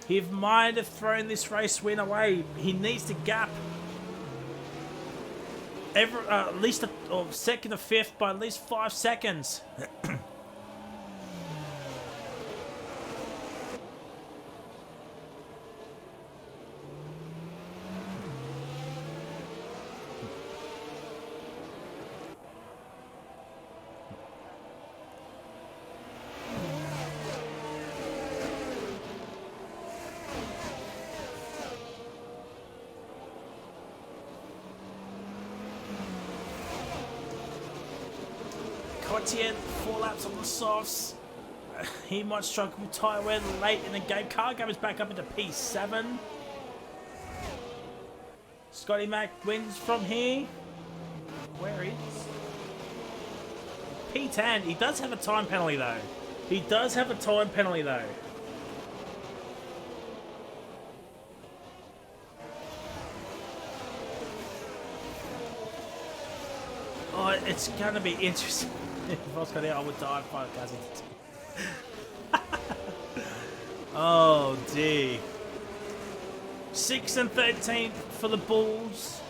He might have thrown this race win away. He needs to gap at least or second or fifth by at least 5 seconds. Cottier, 4 laps on the softs. He might struggle with tyre wear late in the game. Car goes back up into P7. Scotty Mac wins from here. Where is P10? He does have a time penalty though. He does have a time penalty though. Oh, it's gonna be interesting. If I was going out, I would die 5 cars into 2. Oh, dear. 6 and 13 for the Bulls.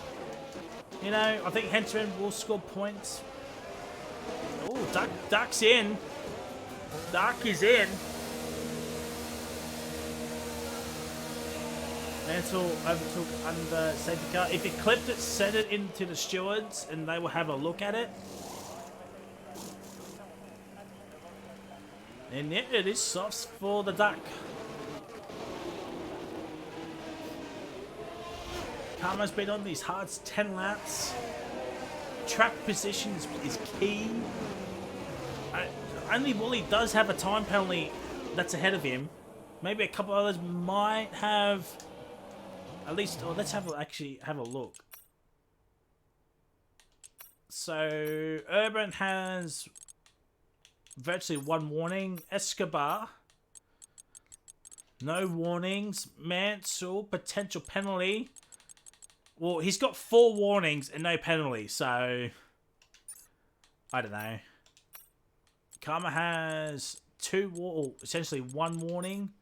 You know, I think Henchman will score points. Oh, Duck's in. Duck is in. Mansell overtook under safety car. If he clipped it, send it into the stewards and they will have a look at it. And yeah, it is softs for the Duck. Karma's been on these hards 10 laps. Track position is key. Only Wooly does have a time penalty that's ahead of him. Maybe a couple others might have. At least, oh, let's actually have a look. So Urban has virtually 1 warning. Escobar, no warnings. Mansell, potential penalty. Well, he's got 4 warnings and no penalty, so I don't know. Karma has 2, essentially 1 warning.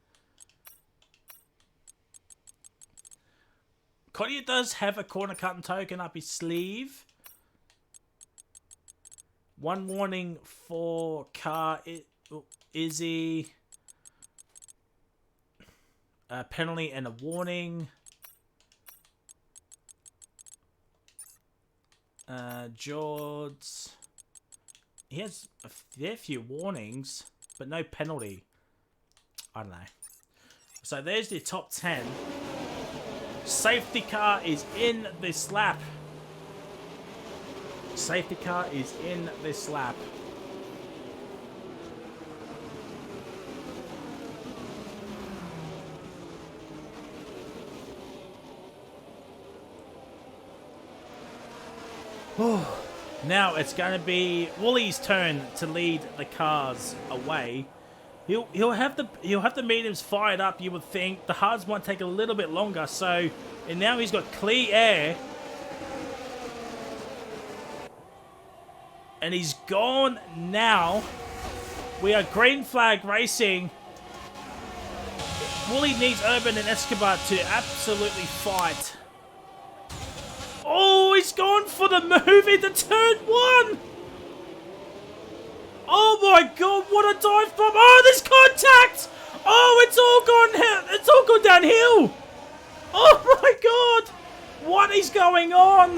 Cottier does have a corner cut and token up his sleeve. 1 warning for Car Izzy. A penalty and a warning. George. He has a fair few warnings, but no penalty. I don't know. So there's the top 10. Safety car is in this lap. Safety car is in this lap. Now it's going to be Wooly's turn to lead the cars away. He'll have the mediums fired up. You would think the hards might take a little bit longer. So, and now he's got clear air, and he's gone now. We are green flag racing. Wooly needs Urban and Escobar to absolutely fight. Oh, he's gone for the move into turn 1. Oh my god, what a dive bomb. Oh, there's contact. Oh, it's all gone downhill. Oh my god. What is going on?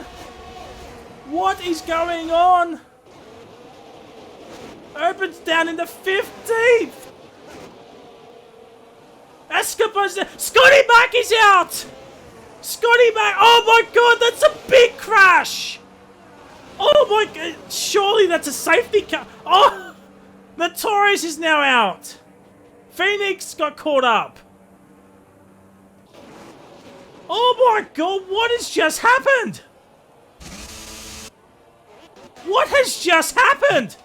What is going on? Urban's down in the 15th. Escobar's there. Scotty Mac is out. Scotty Mac. Oh my god, that's a big crash. Oh my god, surely that's a safety car. Oh, the Torres is now out. Phoenix got caught up. Oh my god, what has just happened? What has just happened?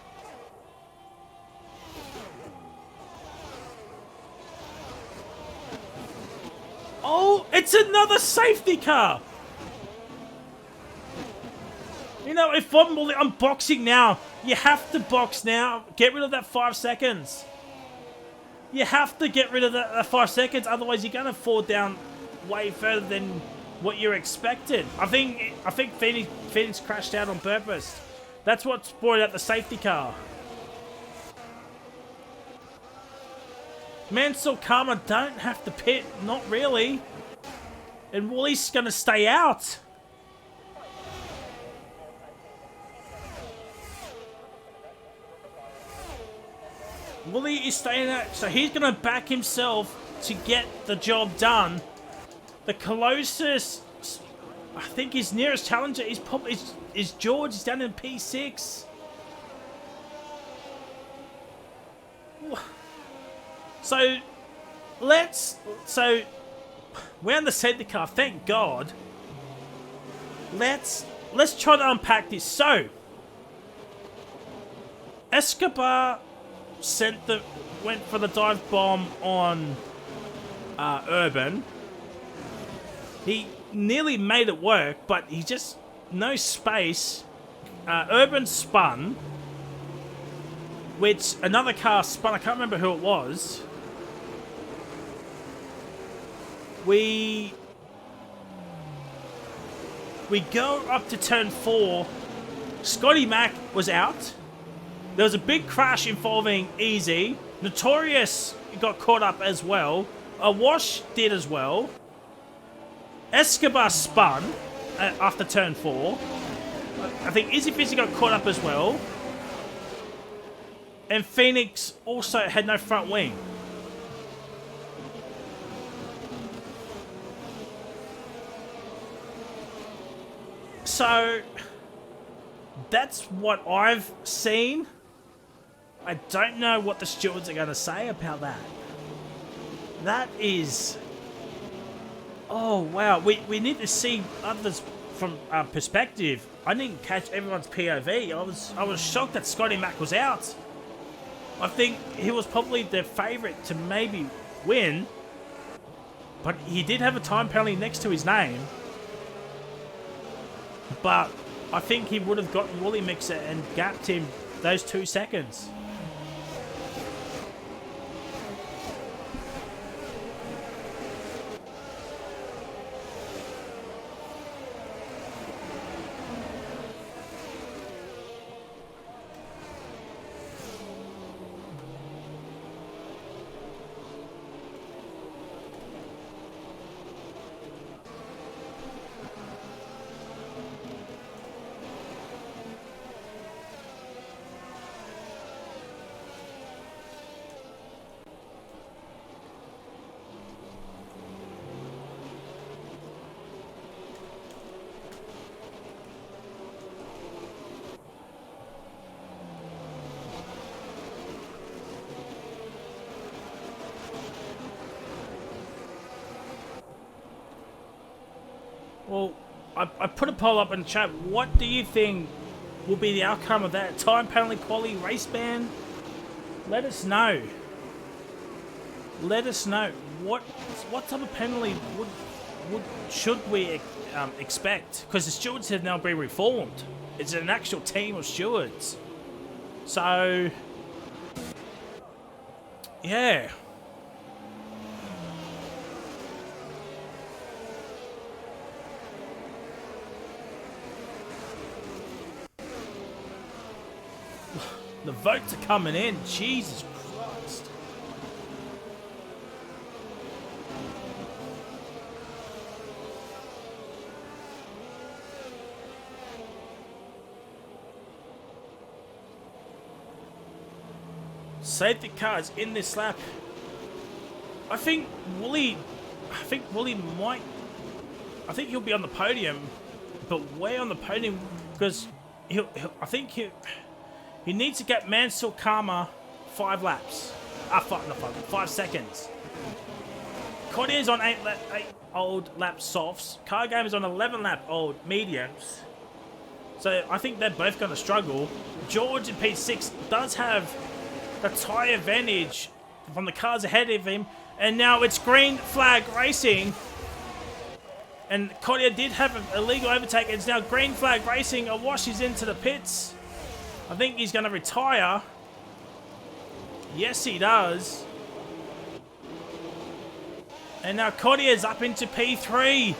Oh, it's another safety car. You know, if I'm boxing now, you have to box now. Get rid of that 5 seconds. You have to get rid of that 5 seconds, otherwise you're going to fall down way further than what you expected. I think Phoenix crashed out on purpose. That's what brought out the safety car. Mansell Karma don't have to pit, not really. And Woolie's gonna stay out. Woolie is staying out, so he's gonna back himself to get the job done. The closest, I think his nearest challenger is probably is George. He's down in P6. So we're on the safety car, thank God. Let's try to unpack this. So Escobar went for the dive bomb on Urban. He nearly made it work, but he just no space. Urban spun, which another car spun. I can't remember who it was. We go up to turn 4. Scotty Mac was out. There was a big crash involving Easy. Notorious got caught up as well. Awash did as well. Escobar spun after turn 4. I think Izzy Fizzy got caught up as well. And Phoenix also had no front wing. So that's what I've seen. I don't know what the stewards are going to say about that. That is... Oh, wow. We need to see others from perspective. I didn't catch everyone's POV. I was shocked that Scotty Mac was out. I think he was probably the favourite to maybe win. But he did have a time penalty next to his name. But I think he would have gotten Wooly Mixer and gapped him those 2 seconds. Well, I put a poll up in the chat. What do you think will be the outcome of that? Time penalty, quality, race ban? Let us know. Let us know. What type of penalty should we expect? Because the stewards have now been reformed. It's an actual team of stewards. So, yeah. The votes are coming in. Jesus Christ. Safety cars in this lap. I think Wooly might... I think he'll be on the podium. But where on the podium? Because I think he needs to get Mansell Karma 5 laps. 5 seconds. Cordier's on 8 old lap softs. Car Game is on 11 lap old mediums. So I think they're both going to struggle. George in P6 does have the tyre advantage from the cars ahead of him. And now it's green flag racing. And Cordier did have an illegal overtake. It's now green flag racing. Awash is into the pits. I think he's going to retire. Yes, he does. And now Cordier's up into P3.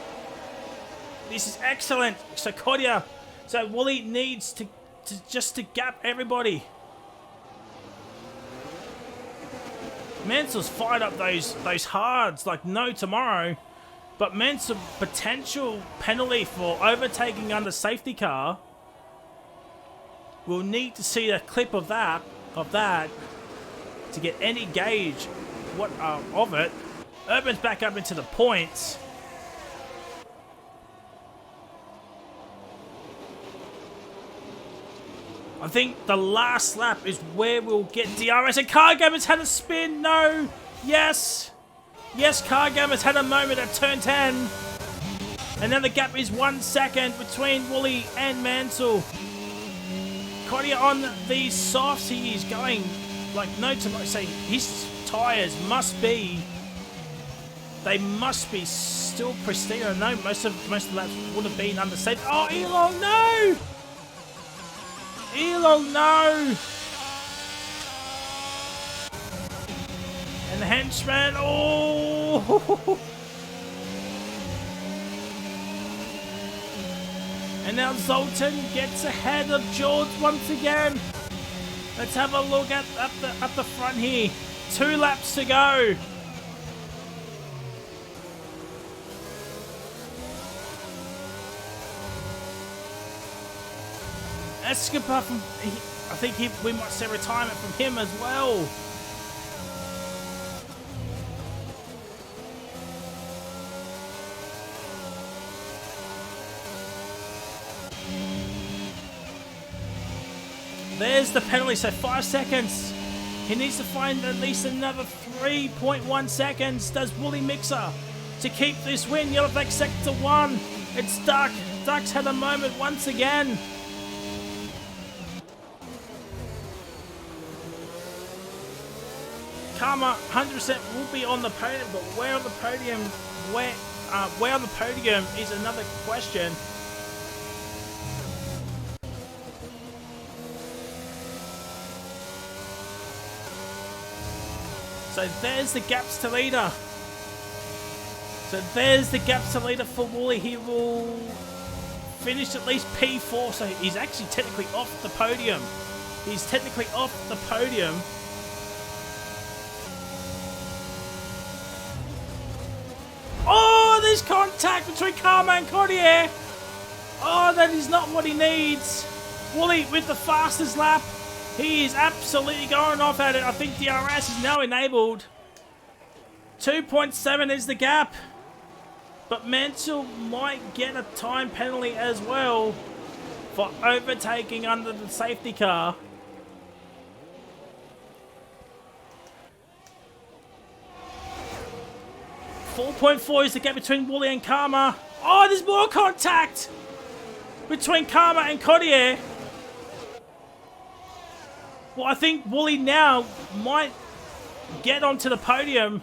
This is excellent. So Kodia, so Wooly needs to gap everybody. Mansell's fired up those hards like no tomorrow, but Mansell potential penalty for overtaking under safety car. We'll need to see a clip of that to get any gauge of it. Urban's back up into the points. I think the last lap is where we'll get DRS. And Cargamer's had a spin. No. Yes. Yes, Cargamer's had a moment at turn 10. And now the gap is 1 second between Wooly and Mansell. Kodia on these softs, he is going like no tomorrow. Say his tyres must be still pristine. I know most of the laps would have been under safe. Oh, Elon, no! Elon, no! And the henchman, oh! And now Zoltan gets ahead of George once again. Let's have a look at the front here. 2 laps to go. Escobar I think we might see retirement from him as well. There's the penalty, so 5 seconds. He needs to find at least another 3.1 seconds. Does Wooly Mixer to keep this win? Yellow Flag sector 1. It's Duck. Duck's had a moment once again. Karma 100% will be on the podium, but where on the podium? Where on the podium is another question. So there's the gaps to leader. So there's the gaps to leader for Wooly. He will finish at least P4, so he's actually technically off the podium. He's technically off the podium. Oh, there's contact between Karma and Cordier. Oh, that is not what he needs. Wooly with the fastest lap. He is absolutely going off at it. I think DRS is now enabled. 2.7 is the gap. But Mansell might get a time penalty as well for overtaking under the safety car. .4 is the gap between Wooly and Karma. Oh, there's more contact between Karma and Cordier. Well, I think Wooly now might get onto the podium.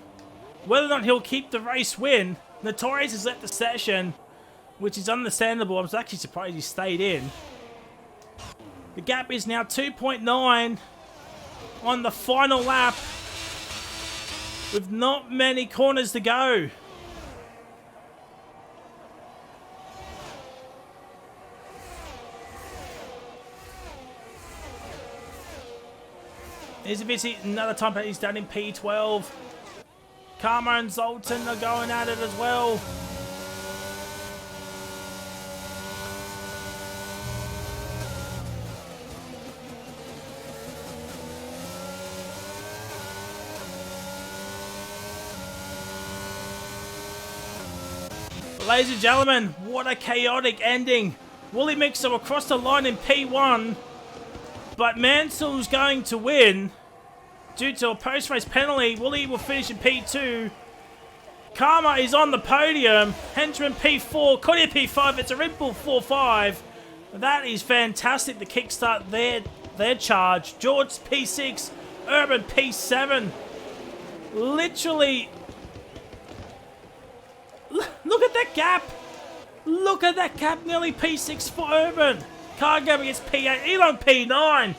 Whether or not he'll keep the race win. Notorious has left the session, which is understandable. I'm actually surprised he stayed in. The gap is now 2.9 on the final lap, with not many corners to go. Here's a busy, another time he's done in P12. Karma and Zoltan are going at it as well. Ladies and gentlemen, what a chaotic ending. Wooly Mixer across the line in P1, but Mansell's going to win due to a post-race penalty. Wooly will finish in P2. Karma is on the podium. Henchman P4, Cordier P5. It's a Red Bull 4-5. That is fantastic to kickstart their charge. George P6, Urban P7. Literally, look at that gap. Look at that gap. Nearly P6 for Urban. Cargo gets P8. Elon P9.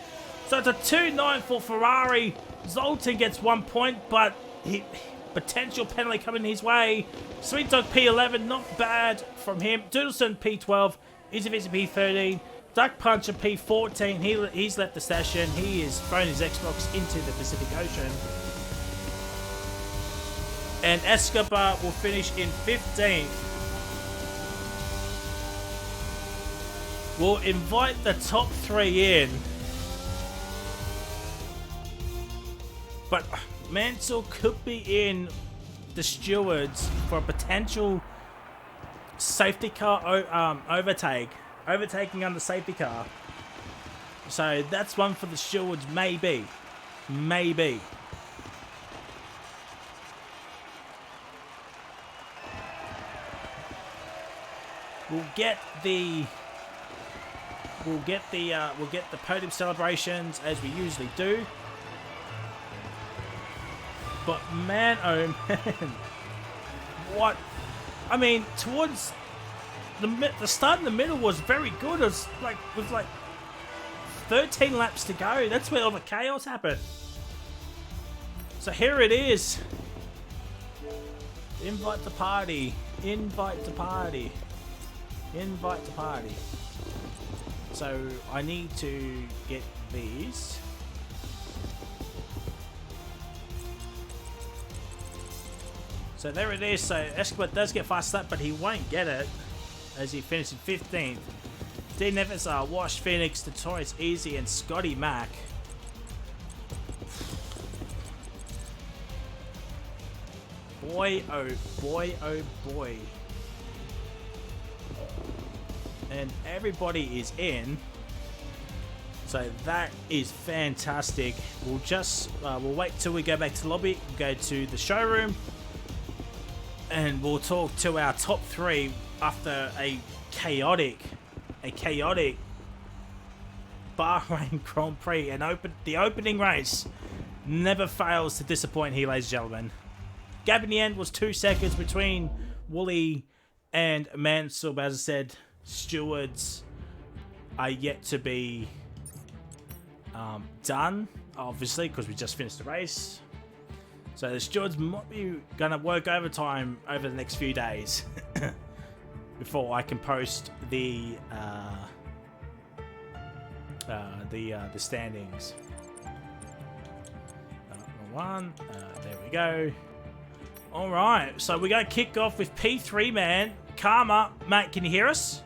So it's a 2-9 for Ferrari. Zoltan gets 1 point, but potential penalty coming his way. Sweet Dog P11, not bad from him. Doodleston P12, Izzy P13, Duck Puncher P14. He's left the station. He is thrown his Xbox into the Pacific Ocean. And Escobar will finish in 15th. We'll invite the top 3 in. But Mansell could be in the stewards for a potential safety car overtaking on the safety car. So that's one for the stewards, maybe. Maybe. We'll get the podium celebrations as we usually do. But man, oh man, what? I mean, towards the start in the middle was very good. It was like 13 laps to go. That's where all the chaos happened. So here it is. Invite to party. Invite to party. Invite to party. So I need to get these. So there it is. So Escobar does get fast lap, but he won't get it as he finishes 15th. D Nevis, Wash, Phoenix, Notorious Easy, and Scotty Mac. Boy, oh boy, oh boy. And everybody is in. So that is fantastic. We'll just we'll wait till we go back to the lobby, go to the showroom, and we'll talk to our top 3 after a chaotic Bahrain Grand Prix. And the opening race never fails to disappoint here, ladies and gentlemen. Gap in the end was 2 seconds between Wooly and Mansell. But as I said, stewards are yet to be done, obviously, because we just finished the race. So the stewards might be gonna work overtime over the next few days before I can post the standings. There we go. All right, so we're gonna kick off with P3 man Karma. Mate, can you hear us?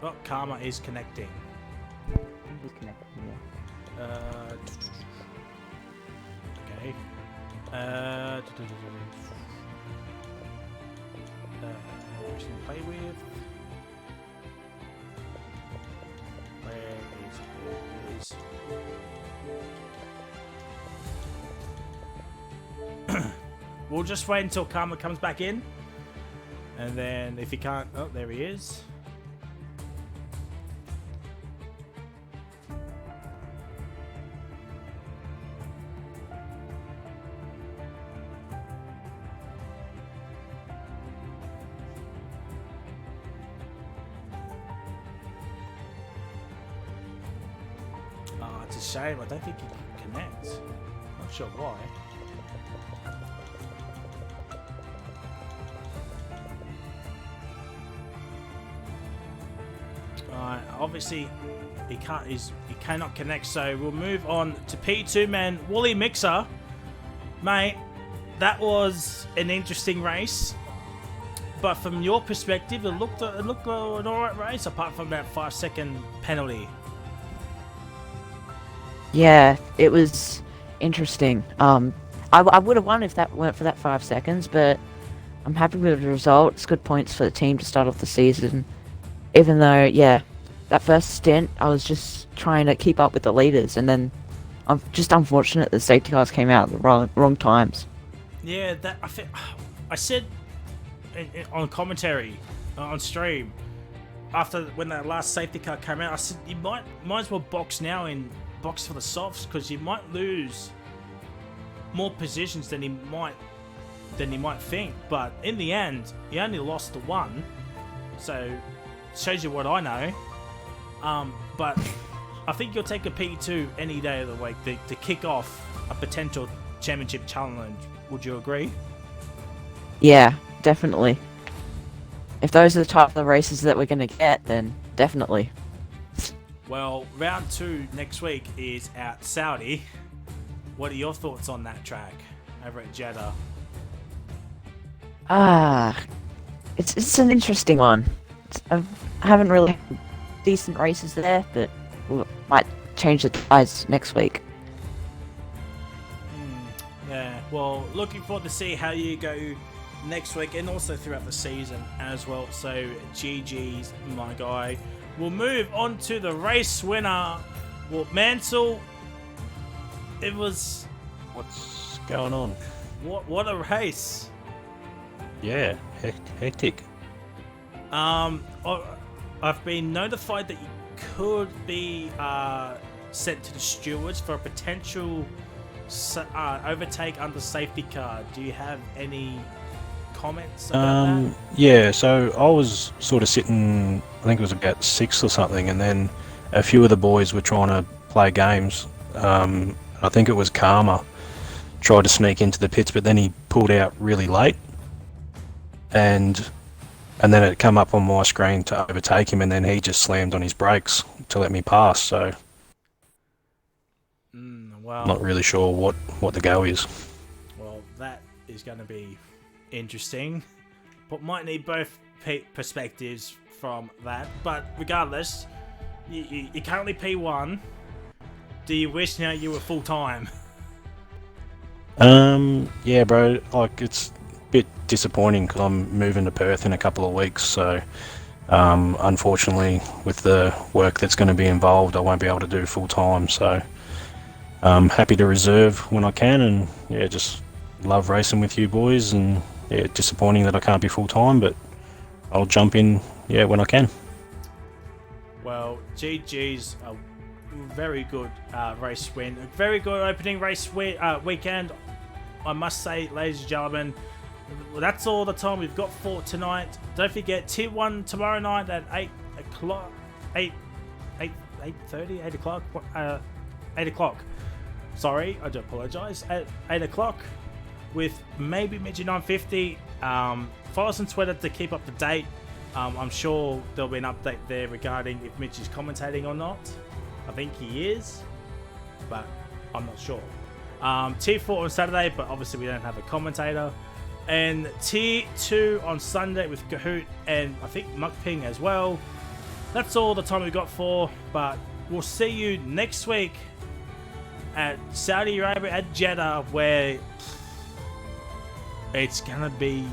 Oh, Karma is connecting. He's connected, yeah. Okay. Who's to play with? Where is? We'll just wait until Karma comes back in, and then if he can't, oh, there he is. It's a shame. I don't think you can connect. Not sure why. Obviously, he cannot connect. So we'll move on to P2 man Wooly Mixer, mate. That was an interesting race, but from your perspective, it looked an alright race, apart from that 5-second penalty. Yeah, it was interesting. I would have won if that weren't for that 5 seconds, but I'm happy with the result. It's good points for the team to start off the season. Even though, yeah, that first stint, I was just trying to keep up with the leaders, and then I'm just unfortunate the safety cars came out at the wrong times. Yeah, I said on commentary on stream after when that last safety car came out, I said you might as well box now in box for the softs, because you might lose more positions than he might think. But in the end, he only lost the 1, so it shows you what I know. But I think you'll take a P2 any day of the week to kick off a potential championship challenge. Would you agree? Yeah, definitely. If those are the type of races that we're going to get, then definitely. Well, round 2 next week is at Saudi. What are your thoughts on that track over at Jeddah? It's an interesting one. I haven't really had decent races there, but we might change the tides next week. Yeah, well, looking forward to see how you go next week and also throughout the season as well. So, GG's, my guy. We'll move on to the race winner. Well, Mansell, it was... What's going on? What a race. Yeah, hectic. I've been notified that you could be sent to the stewards for a potential overtake under safety car. Do you have any comments about that? Yeah, so I was sort of sitting, I think it was about 6 or something, and then a few of the boys were trying to play games. I think it was Karma tried to sneak into the pits, but then he pulled out really late, and then it come up on my screen to overtake him, and then he just slammed on his brakes to let me pass. So well, not really sure what the go is. Well, that is going to be interesting, but might need both perspectives from that. But regardless, you're currently P1. Do you wish now you were full time? Yeah, bro. Like, it's a bit disappointing because I'm moving to Perth in a couple of weeks. So, unfortunately, with the work that's going to be involved, I won't be able to do full time. So, I'm happy to reserve when I can, and yeah, just love racing with you boys. And yeah, disappointing that I can't be full time, but I'll jump in, yeah, when I can. Well, GG's a very good race win, a very good opening race weekend. I must say, ladies and gentlemen, that's all the time we've got for tonight. Don't forget, Tier 1 tomorrow night at 8 o'clock. 8:30? 8 o'clock? 8 o'clock. Sorry, I do apologise. At 8 o'clock with maybe Midget 950. Follow us on Twitter to keep up to date. I'm sure there'll be an update there regarding if Mitch is commentating or not. I think he is, but I'm not sure. Tier 4 on Saturday, but obviously we don't have a commentator. And Tier 2 on Sunday with Kahoot and I think Mukping as well. That's all the time we've got for, but we'll see you next week at Saudi Arabia at Jeddah, where it's going to be,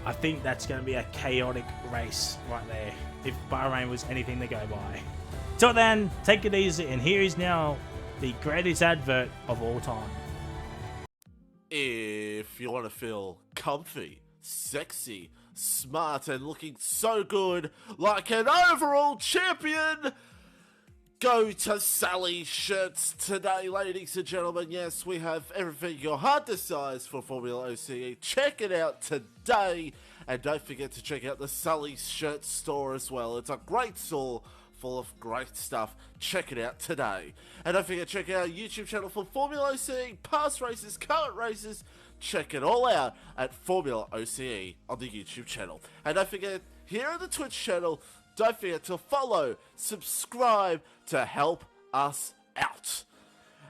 I think that's going to be a chaotic race right there, if Bahrain was anything to go by. Till then, take it easy, and here is now the greatest advert of all time. If you want to feel comfy, sexy, smart, and looking so good like an overall champion, go to Sally's Shirts today, ladies and gentlemen. Yes, we have everything your heart desires for FormulaOCE. Check it out today, and don't forget to check out the Sally's Shirts store as well. It's a great store full of great stuff. Check it out today. And don't forget to check out our YouTube channel for FormulaOCE, past races, current races. Check it all out at FormulaOCE on the YouTube channel. And don't forget, here on the Twitch channel, don't forget to follow, subscribe to help us out.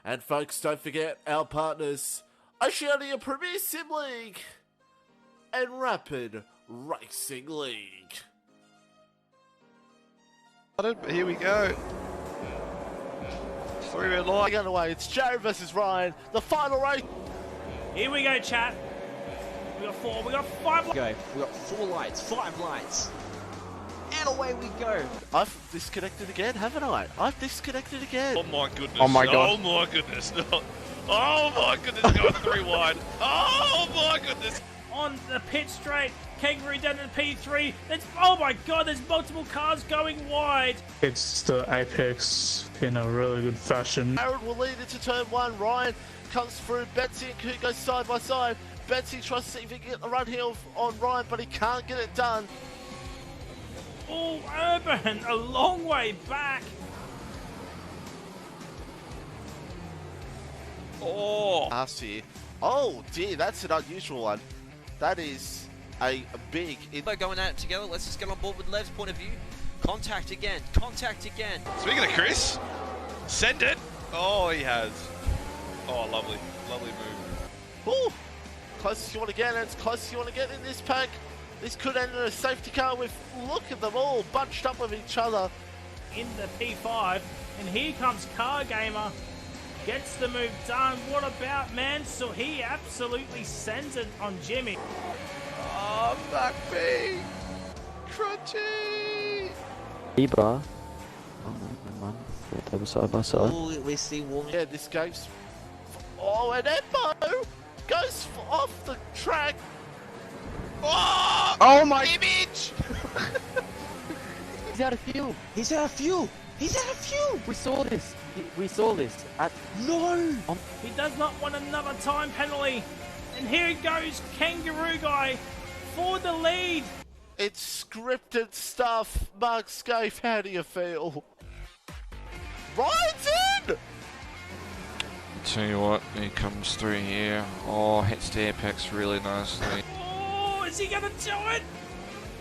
And folks, don't forget our partners, Oceania Premier Sim League and Rapid Racing League. Here we go. 3-man line. Going away, it's Jared versus Ryan, the final race. Here we go, chat. We got 4, we got 5. Go. We got 4 lights, 5 lights. And away we go. I've disconnected again, haven't I? I've disconnected again. Oh my goodness. Oh my God. Oh my goodness. Oh my goodness. Going 3 wide. Oh my goodness. On the pit straight, Kangaroo down to P3. Oh my god, there's multiple cars going wide. It's the Apex in a really good fashion. Aaron will lead into turn 1. Ryan comes through. Betsy and Coot go side by side. Betsy tries to see if he can get the run here on Ryan, but he can't get it done. Oh, Urban, a long way back. Oh! Last year. Oh dear, that's an unusual one. That is a big... We're going at it together. Let's just get on board with Lev's point of view. Contact again. Contact again. Speaking of Chris, send it. Oh, he has. Oh, lovely. Lovely move. Ooh, closest you want to get, and it's closest you want to get in this pack. This could end in a safety car with, look at them all bunched up with each other. In the P5, and here comes Car Gamer. Gets the move done. What about Mansell? He absolutely sends it on Jimmy. Oh, McBee! Crunchy! Ibra. Oh, no, man. They were side by side. Oh, we see one. Yeah, this game's... Oh, and Embo goes off the track. Oh my image! He's out of fuel. He's out of fuel. He's out of fuel. We saw this. We saw this. No. He does not want another time penalty. And here he goes, Kangaroo Guy for the lead. It's scripted stuff. Mark Scaife, how do you feel? Rides in! Tell you what, he comes through here. Oh, hits the apex really nicely. Oh, is he going to do it?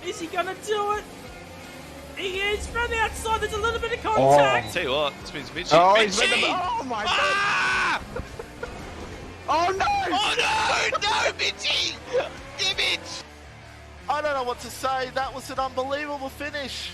Is he going to do it? He is from the outside. There's a little bit of contact. Tell you what, this means Mitchie. Oh, Mitchie! oh my god! Ah! Oh no! Oh no! No, Mitchie! Image! I don't know what to say. That was an unbelievable finish.